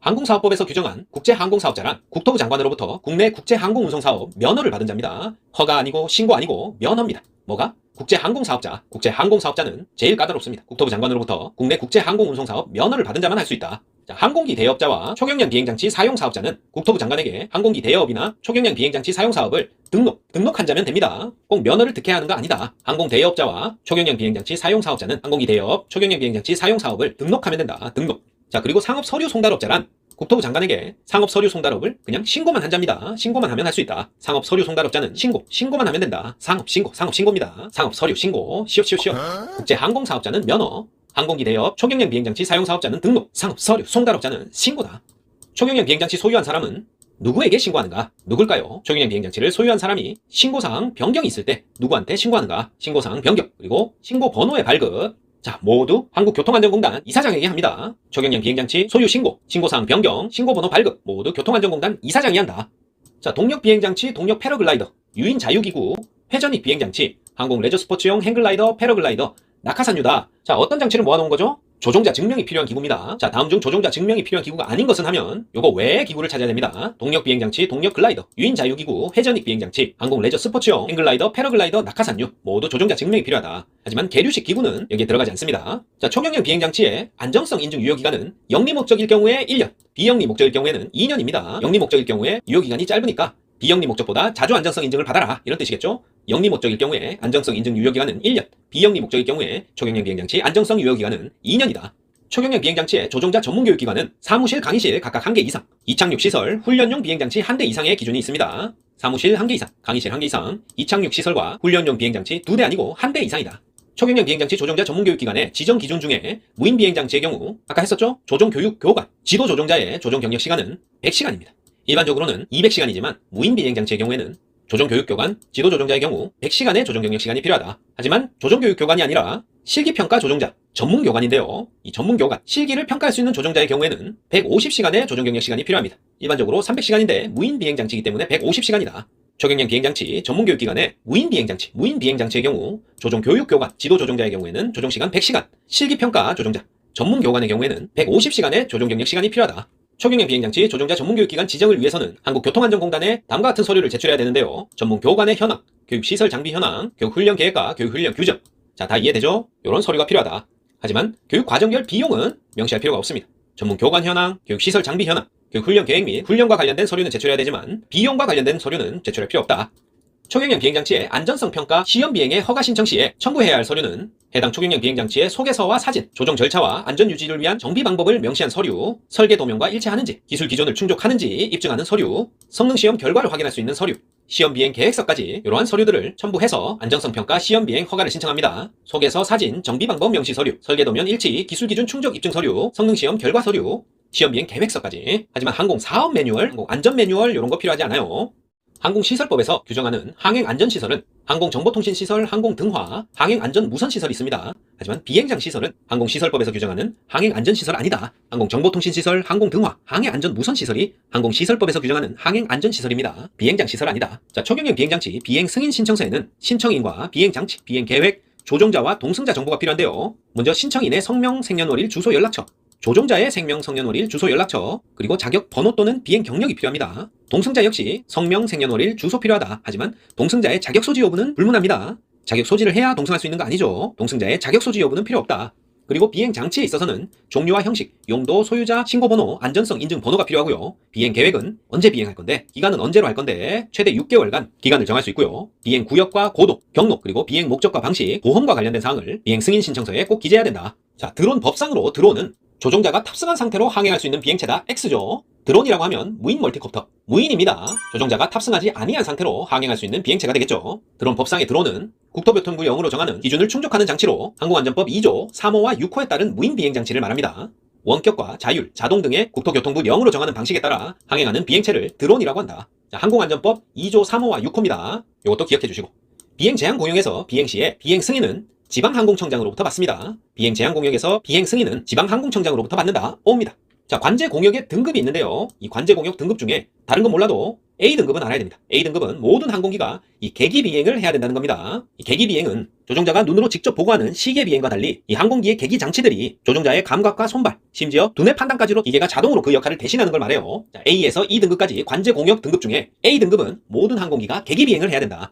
항공사업법에서 규정한 국제항공사업자란 국토부 장관으로부터 국내 국제항공운송사업 면허를 받은 자입니다. 허가 아니고 신고 아니고 면허입니다. 뭐가? 국제항공사업자, 국제항공사업자는 제일 까다롭습니다. 국토부 장관으로부터 국내 국제항공운송사업 면허를 받은 자만 할 수 있다. 자, 항공기 대여업자와 초경량 비행장치 사용사업자는 국토부 장관에게 항공기 대여업이나 초경량 비행장치 사용사업을 등록한 자면 됩니다. 꼭 면허를 득해야 하는 거 아니다. 항공 대여업자와 초경량 비행장치 사용사업자는 항공기 대여업, 초경량 비행장치 사용사업을 등록하면 된다. 등록. 자, 그리고 상업서류 송달업자란 국토부 장관에게 상업서류 송달업을 그냥 신고만 한 자입니다. 신고만 하면 할 수 있다. 상업서류 송달업자는 신고만 하면 된다. 상업신고입니다. 상업서류 신고, 시오. 국제항공사업자는 면허, 항공기 대여업, 초경량 비행장치 사용사업자는 등록, 상업서류 송달업자는 신고다. 초경량 비행장치 소유한 사람은 누구에게 신고하는가? 누굴까요? 초경량 비행장치를 소유한 사람이 신고사항 변경이 있을 때 누구한테 신고하는가? 신고사항 변경, 그리고 신고번호의 발급. 자, 모두 한국교통안전공단 이사장에게 합니다. 초경량 비행장치 소유 신고, 신고사항 변경, 신고번호 발급 모두 교통안전공단 이사장이 한다. 자, 동력 비행장치, 동력 패러글라이더, 유인 자유기구, 회전익 비행장치, 항공 레저 스포츠용 행글라이더, 패러글라이더, 낙하산유다. 자, 어떤 장치를 모아놓은 거죠? 조종자 증명이 필요한 기구입니다. 자, 다음 중 조종자 증명이 필요한 기구가 아닌 것은 하면 요거 외의 기구를 찾아야 됩니다. 동력 비행장치, 동력 글라이더, 유인 자유기구, 회전익 비행장치, 항공 레저 스포츠용, 행글라이더, 패러글라이더, 낙하산유 모두 조종자 증명이 필요하다. 하지만 계류식 기구는 여기에 들어가지 않습니다. 자, 초경량 비행장치의 안정성 인증 유효기간은 영리 목적일 경우에 1년, 비영리 목적일 경우에는 2년입니다. 영리 목적일 경우에 유효기간이 짧으니까 비영리 목적보다 자주 안정성 인증을 받아라, 이런 뜻이겠죠? 영리 목적일 경우에 안정성 인증 유효기간은 1년, 비영리 목적일 경우에 초경량 비행장치 안정성 유효기간은 2년이다. 초경량 비행장치의 조종자 전문교육기관은 사무실, 강의실 각각 1개 이상, 이착륙시설, 훈련용 비행장치 1대 이상의 기준이 있습니다. 사무실 1개 이상, 강의실 1개 이상, 이착륙시설과 훈련용 비행장치 2대 아니고 1대 이상이다. 초경량 비행장치 조종자 전문교육기관의 지정 기준 중에 무인 비행장치의 경우 아까 했었죠? 조종교육교관, 지도 조종자의 조종 경력 시간은 100시간입니다. 일반적으로는 200시간이지만 무인 비행장치의 경우에는 조종교육교관, 지도조종자의 경우 100시간의 조종경력시간이 필요하다. 하지만 조종교육교관이 아니라 실기평가 조종자, 전문교관인데요. 이 전문교관, 실기를 평가할 수 있는 조종자의 경우에는 150시간의 조종경력시간이 필요합니다. 일반적으로 300시간인데 무인 비행장치이기 때문에 150시간이다. 초경량 비행장치 전문교육기관의 무인 비행장치의 경우 조종교육교관, 지도조종자의 경우에는 조종시간 100시간, 실기평가 조종자, 전문교관의 경우에는 150시간의 조종경력 시간이 필요하다. 초경량 비행장치 조종자 전문교육기관 지정을 위해서는 한국교통안전공단에 다음과 같은 서류를 제출해야 되는데요. 전문교관의 현황, 교육시설 장비 현황, 교육훈련 계획과 교육훈련 규정. 자, 다 이해되죠? 이런 서류가 필요하다. 하지만 교육과정별 비용은 명시할 필요가 없습니다. 전문교관 현황, 교육시설 장비 현황, 교육훈련 계획 및 훈련과 관련된 서류는 제출해야 되지만 비용과 관련된 서류는 제출할 필요 없다. 초경량 비행장치의 안전성 평가 시험 비행의 허가 신청 시에 첨부해야 할 서류는 해당 초경량 비행장치의 소개서와 사진, 조종 절차와 안전 유지를 위한 정비 방법을 명시한 서류, 설계 도면과 일치하는지, 기술 기준을 충족하는지 입증하는 서류, 성능 시험 결과를 확인할 수 있는 서류, 시험 비행 계획서까지 이러한 서류들을 첨부해서 안정성 평가 시험 비행 허가를 신청합니다. 소개서, 사진, 정비 방법 명시 서류, 설계 도면 일치, 기술 기준 충족 입증 서류, 성능 시험 결과 서류, 시험 비행 계획서까지. 하지만 항공 사업 매뉴얼, 항공 안전 매뉴얼 이런 거 필요하지 않아요. 항공시설법에서 규정하는 항행안전시설은 항공정보통신시설, 항공등화, 항행안전무선시설이 있습니다. 하지만 비행장시설은 항공시설법에서 규정하는 항행안전시설 아니다. 항공정보통신시설, 항공등화, 항해안전무선시설이 항공시설법에서 규정하는 항행안전시설입니다. 비행장시설 아니다. 자, 초경량 비행장치 비행승인 신청서에는 신청인과 비행장치, 비행계획, 조종자와 동승자 정보가 필요한데요. 먼저 신청인의 성명, 생년월일, 주소, 연락처, 조종자의 생명, 성년월일, 주소, 연락처, 그리고 자격 번호 또는 비행 경력이 필요합니다. 동승자 역시 성명, 생년월일, 주소 필요하다. 하지만 동승자의 자격 소지 여부는 불문합니다. 자격 소지를 해야 동승할 수 있는 거 아니죠. 동승자의 자격 소지 여부는 필요 없다. 그리고 비행 장치에 있어서는 종류와 형식, 용도, 소유자, 신고번호, 안전성 인증 번호가 필요하고요. 비행 계획은 언제 비행할 건데, 기간은 언제로 할 건데, 최대 6개월간 기간을 정할 수 있고요. 비행 구역과 고도, 경로, 그리고 비행 목적과 방식, 보험과 관련된 사항을 비행 승인 신청서에 꼭 기재해야 된다. 자, 드론 법상으로 드론은 조종자가 탑승한 상태로 항행할 수 있는 비행체다. X죠. 드론이라고 하면 무인 멀티콥터, 무인입니다. 조종자가 탑승하지 아니한 상태로 항행할 수 있는 비행체가 되겠죠. 드론 법상의 드론은 국토교통부 0으로 정하는 기준을 충족하는 장치로 항공안전법 2조 3호와 6호에 따른 무인 비행장치를 말합니다. 원격과 자율, 자동 등의 국토교통부 0으로 정하는 방식에 따라 항행하는 비행체를 드론이라고 한다. 자, 항공안전법 2조 3호와 6호입니다. 이것도 기억해 주시고. 비행 제한 공역에서 비행 시에 비행 승인은 지방항공청장으로부터 받습니다. 비행 제한 공역에서 비행 승인은 지방항공청장으로부터 받는다. O입니다. 자, 관제 공역의 등급이 있는데요. 이 관제 공역 등급 중에 다른 건 몰라도 A등급은 알아야 됩니다. A등급은 모든 항공기가 이 계기 비행을 해야 된다는 겁니다. 이 계기 비행은 조종자가 눈으로 직접 보고하는 시계 비행과 달리 이 항공기의 계기 장치들이 조종자의 감각과 손발, 심지어 두뇌 판단까지로 기계가 자동으로 그 역할을 대신하는 걸 말해요. 자, A에서 E등급까지 관제 공역 등급 중에 A등급은 모든 항공기가 계기 비행을 해야 된다.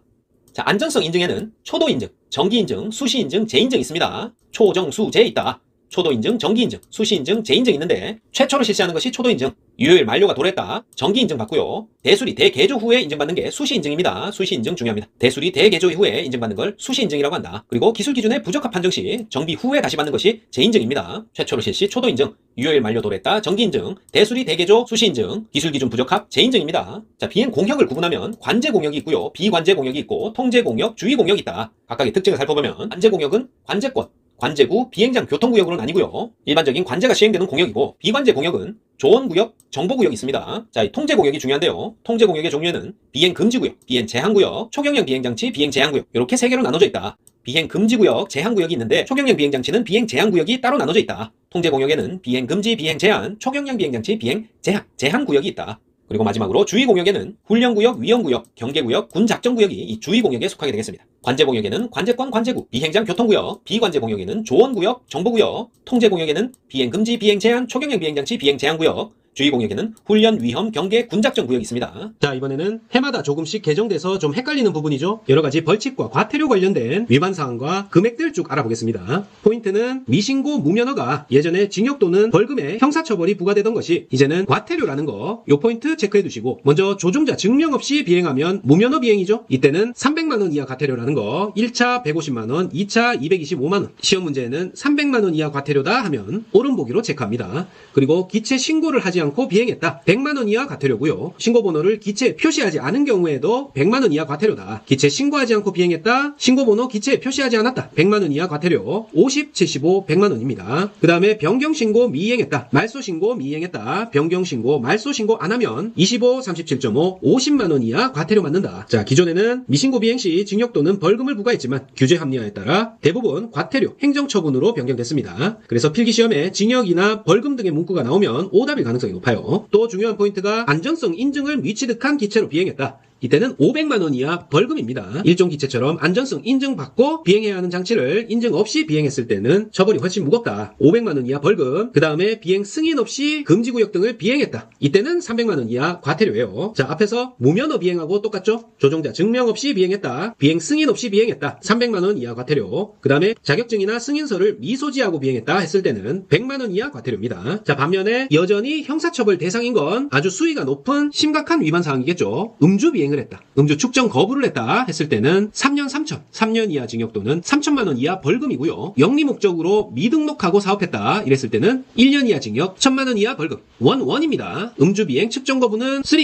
자, 안전성 인증에는 초도 인증, 정기 인증, 수시 인증, 재인증 있습니다. 초, 정, 수, 재 있다. 초도 인증, 정기 인증, 수시 인증, 재인증 있는데 최초로 실시하는 것이 초도 인증. 유효일 만료가 도래했다. 정기 인증 받고요. 대수리 대개조 후에 인증받는 게 수시 인증입니다. 수시 인증 중요합니다. 대수리 대개조 후에 인증받는 걸 수시 인증이라고 한다. 그리고 기술 기준에 부적합 판정 시 정비 후에 다시 받는 것이 재인증입니다. 최초로 실시 초도 인증, 유효일 만료 도래했다. 정기 인증, 대수리 대개조 수시 인증, 기술 기준 부적합 재인증입니다. 자, 비행 공역을 구분하면 관제 공역이 있고요. 비관제 공역이 있고 통제 공역, 주의 공역이 있다. 각각의 특징을 살펴보면 관제 공역은 관제권, 관제구, 비행장 교통구역으로 나뉘고요. 일반적인 관제가 시행되는 공역이고 비관제 공역은 조언구역, 정보구역이 있습니다. 자, 이 통제공역이 중요한데요. 통제공역의 종류에는 비행금지구역, 비행제한구역, 초경량 비행장치, 비행제한구역 이렇게 세 개로 나눠져 있다. 비행금지구역, 제한구역이 있는데 초경량 비행장치는 비행제한구역이 따로 나눠져 있다. 통제공역에는 비행금지, 비행제한, 초경량 비행장치, 비행제한, 제한구역이 있다. 그리고 마지막으로 주의공역에는 훈련구역, 위험구역, 경계구역, 군작전구역이 이 주의공역에 속하게 되겠습니다. 관제공역에는 관제권, 관제구, 비행장 교통구역, 비관제공역에는 조언구역, 정보구역, 통제공역에는 비행금지, 비행제한, 초경량 비행장치, 비행제한구역, 주의공역에는 훈련, 위험, 경계, 군작전 구역이 있습니다. 자, 이번에는 해마다 조금씩 개정돼서 좀 헷갈리는 부분이죠. 여러가지 벌칙과 과태료 관련된 위반사항과 금액들 쭉 알아보겠습니다. 포인트는 미신고 무면허가 예전에 징역 또는 벌금의 형사처벌이 부과되던 것이 이제는 과태료라는 거, 요 포인트 체크해 두시고, 먼저 조종자 증명 없이 비행하면 무면허 비행이죠. 이때는 300만원 이하 과태료라는 거, 1차 150만원, 2차 225만원, 시험 문제에는 300만원 이하 과태료다 하면 오른보기로 체크합니다. 그리고 기체 신고를 하지 않고 비행했다. 100만원 이하 과태료고요. 신고번호를 기체에 표시하지 않은 경우에도 100만원 이하 과태료다. 기체 신고하지 않고 비행했다. 신고번호 기체에 표시하지 않았다. 100만원 이하 과태료. 50, 75, 100만원입니다. 그 다음에 변경신고 미이행했다. 말소신고 미이행했다. 변경신고, 말소신고 안 하면 25, 37.5, 50만원 이하 과태료 맞는다. 자, 기존에는 미신고 비행 시 징역 또는 벌금을 부과했지만 규제 합리화에 따라 대부분 과태료, 행정처분으로 변경됐습니다. 그래서 필기시험에 징역이나 벌금 등의 문구가 나오면 오답일 가능성이 높아요. 또 중요한 포인트가 안전성 인증을 미취득한 기체로 비행했다. 이때는 500만 원 이하 벌금입니다. 일종 기체처럼 안전성 인증받고 비행해야 하는 장치를 인증 없이 비행했을 때는 처벌이 훨씬 무겁다. 500만 원 이하 벌금. 그 다음에 비행 승인 없이 금지구역 등을 비행했다. 이때는 300만 원 이하 과태료예요. 자, 앞에서 무면허 비행하고 똑같죠? 조종자 증명 없이 비행했다. 비행 승인 없이 비행했다. 300만 원 이하 과태료. 그 다음에 자격증이나 승인서를 미소지하고 비행했다 했을 때는 100만 원 이하 과태료입니다. 자, 반면에 여전히 형사처벌 대상인 건 아주 수위가 높은 심각한 위반 사항이겠죠. 음주 비행을 했다. 음주 측정 거부를 했다 했을 때는 3년 3천, 3년 이하 징역 또는 3천만 원 이하 벌금이고요. 영리 목적으로 미등록하고 사업했다 이랬을 때는 1년 이하 징역, 1천만 원 이하 벌금. 원입니다. 음주 비행 측정 거부는 3.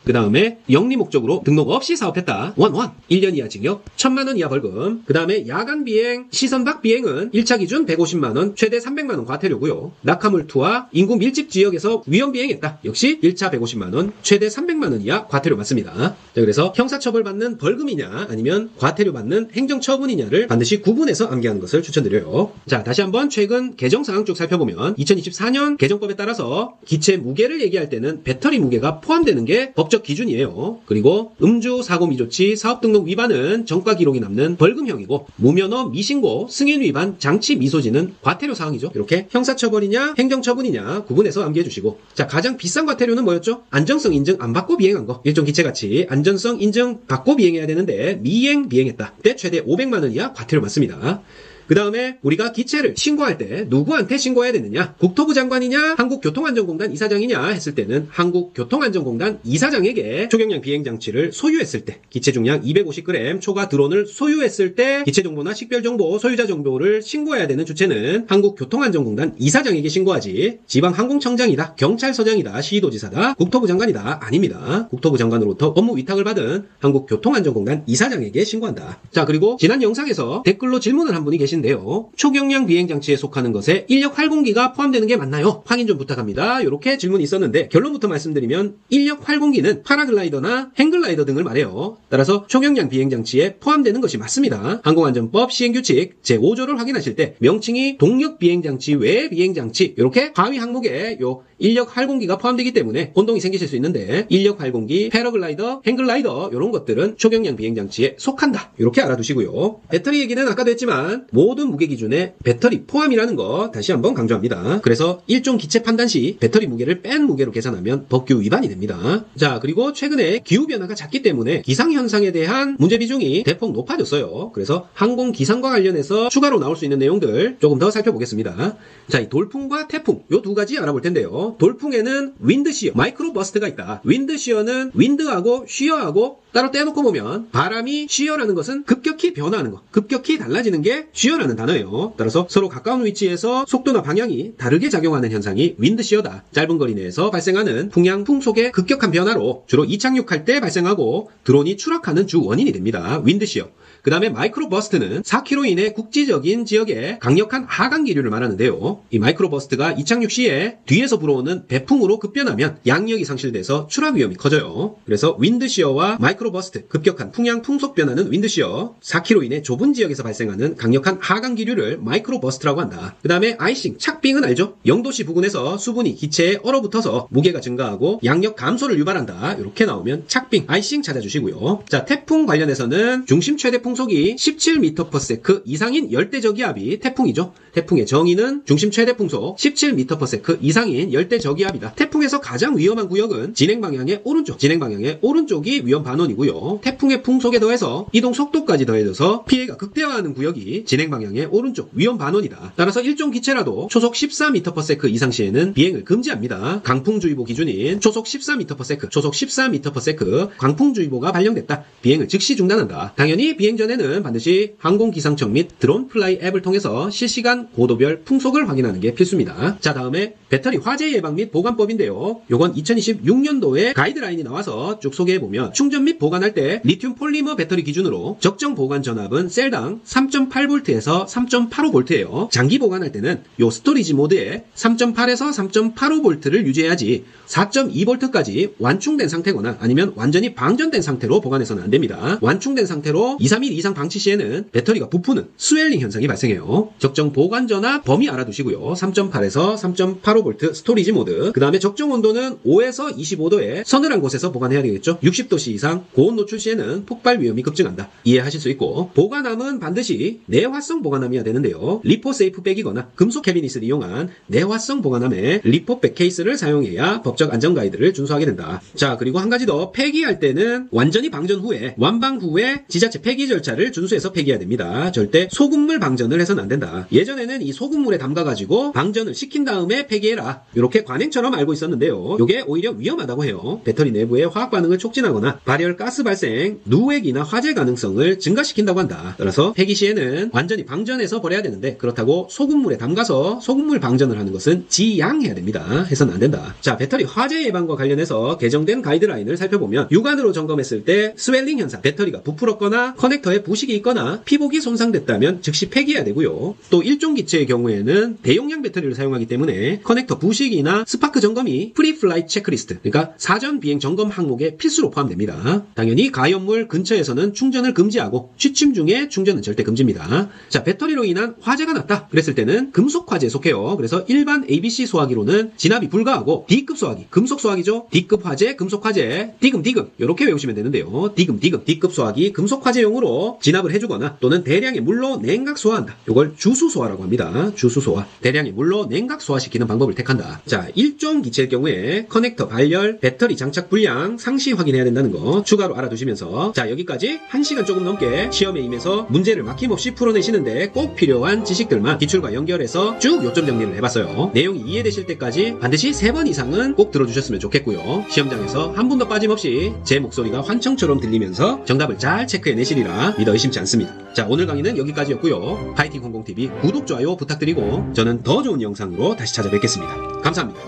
그 다음에 영리 목적으로 등록 없이 사업했다. 1년 이하 징역, 1천만 원 이하 벌금. 그 다음에 야간 비행, 시선 밖 비행은 1차 기준 150만 원, 최대 300만 원 과태료고요. 낙하물 투하, 인구 밀집 지역에서 위험 비행했다. 역시 1차 150만 원, 최대 300만 원 이하 과태료 맞습니다. 자, 그래서 형사처벌 받는 벌금이냐 아니면 과태료 받는 행정처분이냐를 반드시 구분해서 암기하는 것을 추천드려요. 자, 다시 한번 최근 개정사항 쭉 살펴보면 2024년 개정법에 따라서 기체 무게를 얘기할 때는 배터리 무게가 포함되는 게 법적 기준이에요. 그리고 음주, 사고 미조치, 사업등록 위반은 전과 기록이 남는 벌금형이고 무면허, 미신고, 승인 위반, 장치 미소지는 과태료 사항이죠. 이렇게 형사처벌이냐 행정처분이냐 구분해서 암기해 주시고, 자, 가장 비싼 과태료는 뭐였죠? 안정성 인증 안 받고 비행한 거. 일종 기체같이 안전성 인증 받고 비행해야 되는데 미행 비행했다. 그때 최대 500만 원 이하 과태료 맞습니다. 그 다음에 우리가 기체를 신고할 때 누구한테 신고해야 되느냐? 국토부 장관이냐? 한국교통안전공단 이사장이냐? 했을 때는 한국교통안전공단 이사장에게 초경량 비행장치를 소유했을 때, 기체 중량 250g 초과 드론을 소유했을 때 기체 정보나 식별 정보, 소유자 정보를 신고해야 되는 주체는 한국교통안전공단 이사장에게 신고하지, 지방항공청장이다, 경찰서장이다, 시도지사다, 국토부 장관이다 아닙니다. 국토부 장관으로부터 업무 위탁을 받은 한국교통안전공단 이사장에게 신고한다. 자, 그리고 지난 영상에서 댓글로 질문을 한 분이 계신데요. 초경량 비행장치에 속하는 것에 인력 활공기가 포함되는 게 맞나요? 확인 좀 부탁합니다. 이렇게 질문이 있었는데 결론부터 말씀드리면 인력 활공기는 파라글라이더나 행글라이더 등을 말해요. 따라서 초경량 비행장치에 포함되는 것이 맞습니다. 항공안전법 시행규칙 제5조를 확인하실 때 명칭이 동력 비행장치 외 비행장치 이렇게 하위 항목에 요 인력 활공기가 포함되기 때문에 혼동이 생기실 수 있는데, 인력 활공기, 패러글라이더, 행글라이더 이런 것들은 초경량 비행장치에 속한다. 이렇게 알아두시고요. 배터리 얘기는 아까도 했지만 모든 무게 기준에 배터리 포함이라는 거 다시 한번 강조합니다. 그래서 일종 기체 판단 시 배터리 무게를 뺀 무게로 계산하면 법규 위반이 됩니다. 자, 그리고 최근에 기후변화가 잦기 때문에 기상현상에 대한 문제 비중이 대폭 높아졌어요. 그래서 항공 기상과 관련해서 추가로 나올 수 있는 내용들 조금 더 살펴보겠습니다. 자, 이 돌풍과 태풍 요 두 가지 알아볼 텐데요. 돌풍에는 윈드시어, 마이크로버스트가 있다. 윈드시어는 윈드하고 쉬어하고 따로 떼놓고 보면 바람이 쉬어라는 것은 급격히 변화하는 것, 급격히 달라지는 게 쉬어라는 단어예요. 따라서 서로 가까운 위치에서 속도나 방향이 다르게 작용하는 현상이 윈드시어다. 짧은 거리 내에서 발생하는 풍향, 풍속의 급격한 변화로 주로 이착륙할 때 발생하고 드론이 추락하는 주 원인이 됩니다. 윈드시어. 그 다음에 마이크로버스트는 4km 이내 국지적인 지역에 강력한 하강 기류를 말하는데요. 이 마이크로버스트가 이착륙 시에 뒤에서 불어오는 배풍으로 급변하면 양력이 상실돼서 추락 위험이 커져요. 그래서 윈드시어와 마이크로버스트, 급격한 풍향, 풍속 변화는 윈드시어, 4km 이내 좁은 지역에서 발생하는 강력한 하강 기류를 마이크로버스트라고 한다. 그 다음에 아이싱, 착빙은 알죠? 0도씨 부근에서 수분이 기체에 얼어붙어서 무게가 증가하고 양력 감소를 유발한다. 이렇게 나오면 착빙, 아이싱 찾아주시고요. 자, 태풍 관련해서는 중심 최대 풍속이 17m/s 이상인 열대저기압이 태풍이죠. 태풍의 정의는 중심 최대 풍속 17m/s 이상인 열대저기압이다. 태풍에서 가장 위험한 구역은 진행 방향의 오른쪽, 진행 방향의 오른쪽이 위험 반원이고요. 태풍의 풍속에 더해서 이동 속도까지 더해져서 피해가 극대화하는 구역이 진행 방향의 오른쪽 위험 반원이다. 따라서 일종 기체라도 초속 14m/s 이상 시에는 비행을 금지합니다. 강풍주의보 기준인 초속 14m/s, 초속 14m/s 강풍주의보가 발령됐다. 비행을 즉시 중단한다. 당연히 비행 전에는 반드시 항공기상청 및 드론 플라이 앱을 통해서 실시간 고도별 풍속을 확인하는 게 필수입니다. 자, 다음에 배터리 화재 예방 및 보관법인데요. 요건 2026년도에 가이드라인이 나와서 쭉 소개해보면 충전 및 보관할 때 리튬 폴리머 배터리 기준으로 적정 보관 전압은 셀당 3.8V에서 3.8에서 3.85V예요. 장기 보관할 때는 요 스토리지 모드에 3.8에서 3.85V를 유지해야지 4.2V까지 완충된 상태거나 아니면 완전히 방전된 상태로 보관해서는 안 됩니다. 완충된 상태로 2, 3일 이상 방치 시에는 배터리가 부푸는 스웰링 현상이 발생해요. 적정 보관 전압 범위 알아두시고요. 3.8에서 3.85V 스토리지 모드. 그 다음에 적정 온도는 5에서 25도의 서늘한 곳에서 보관해야 되겠죠. 60도씨 이상 고온 노출 시에는 폭발 위험이 급증한다. 이해하실 수 있고, 보관함은 반드시 내화성 보관함이어야 되는데요. 리포세이프 백이거나 금속 캐비닛을 이용한 내화성 보관함에 리포백 케이스를 사용해야 법적 안전 가이드를 준수하게 된다. 자, 그리고 한 가지 더, 폐기할 때는 완전히 방전 후에 완방 후에 지자체 폐기 절차를 준수해서 폐기해야 됩니다. 절대 소금물 방전을 해서는 안 된다. 예전에는 이 소금물에 담가가지고 방전을 시킨 다음에 폐기해라, 이렇게 관행처럼 알고 있었는데요. 이게 오히려 위험하다고 해요. 배터리 내부의 화학 반응을 촉진하거나 발열 가스 발생, 누액이나 화재 가능성을 증가시킨다고 한다. 따라서 폐기 시에는 완전히 방전해서 버려야 되는데, 그렇다고 소금물에 담가서 소금물 방전을 하는 것은 지양해야 됩니다. 해서는 안 된다. 자, 배터리 화재 예방과 관련해서 개정된 가이드라인을 살펴보면, 육안으로 점검했을 때 스웰링 현상, 배터리가 부풀었거나 커넥터에 부식이 있거나 피복이 손상됐다면 즉시 폐기해야 되고요. 또 일종 기체의 경우에는 대용량 배터리를 사용하기 때문에 커넥터 부식이나 스파크 점검이 프리플라이트 체크리스트, 그러니까 사전 비행 점검 항목에 필수로 포함됩니다. 당연히 가연물 근처에서는 충전을 금지하고 취침 중에 충전은 절대 금지입니다. 자, 배터리로 인한 화재가 났다 그랬을 때는 금속 화재에 속해요. 그래서 일반 ABC 소화기로는 진압이 불가하고 D급 소화기, 금속 소화기죠. D급 화재, 금속 화재, 디금 이렇게 외우시면 되는데요. 디금 D급 소화기, 금속 화재용으로 진압을 해주거나 또는 대량의 물로 냉각 소화한다. 이걸 주수 소화라고 합니다. 주수 소화. 대량의 물로 냉각 소화시키는 방법을 택한다. 자, 일종 기체의 경우에 커넥터 발열, 배터리 장착 불량 상시 확인해야 된다는 거 추가로 알아두시면서, 자, 여기까지 1시간 조금 넘게 시험에 임해서 문제를 막힘없이 풀어내시는데 꼭 필요한 지식들만 기출과 연결해서 쭉 요점 정리를 해봤어요. 내용이 이해되실 때까지 반드시 3번 이상은 꼭 들어주셨으면 좋겠고요. 시험장에서 한 분도 빠짐없이 제 목소리가 환청처럼 들리면서 정답을 잘 체크해내시리라 믿어 의심치 않습니다. 자, 오늘 강의는 여기까지였고요. 파이팅 홍콩TV 구독, 좋아요 부탁드리고 저는 더 좋은 영상으로 다시 찾아뵙겠습니다. 감사합니다.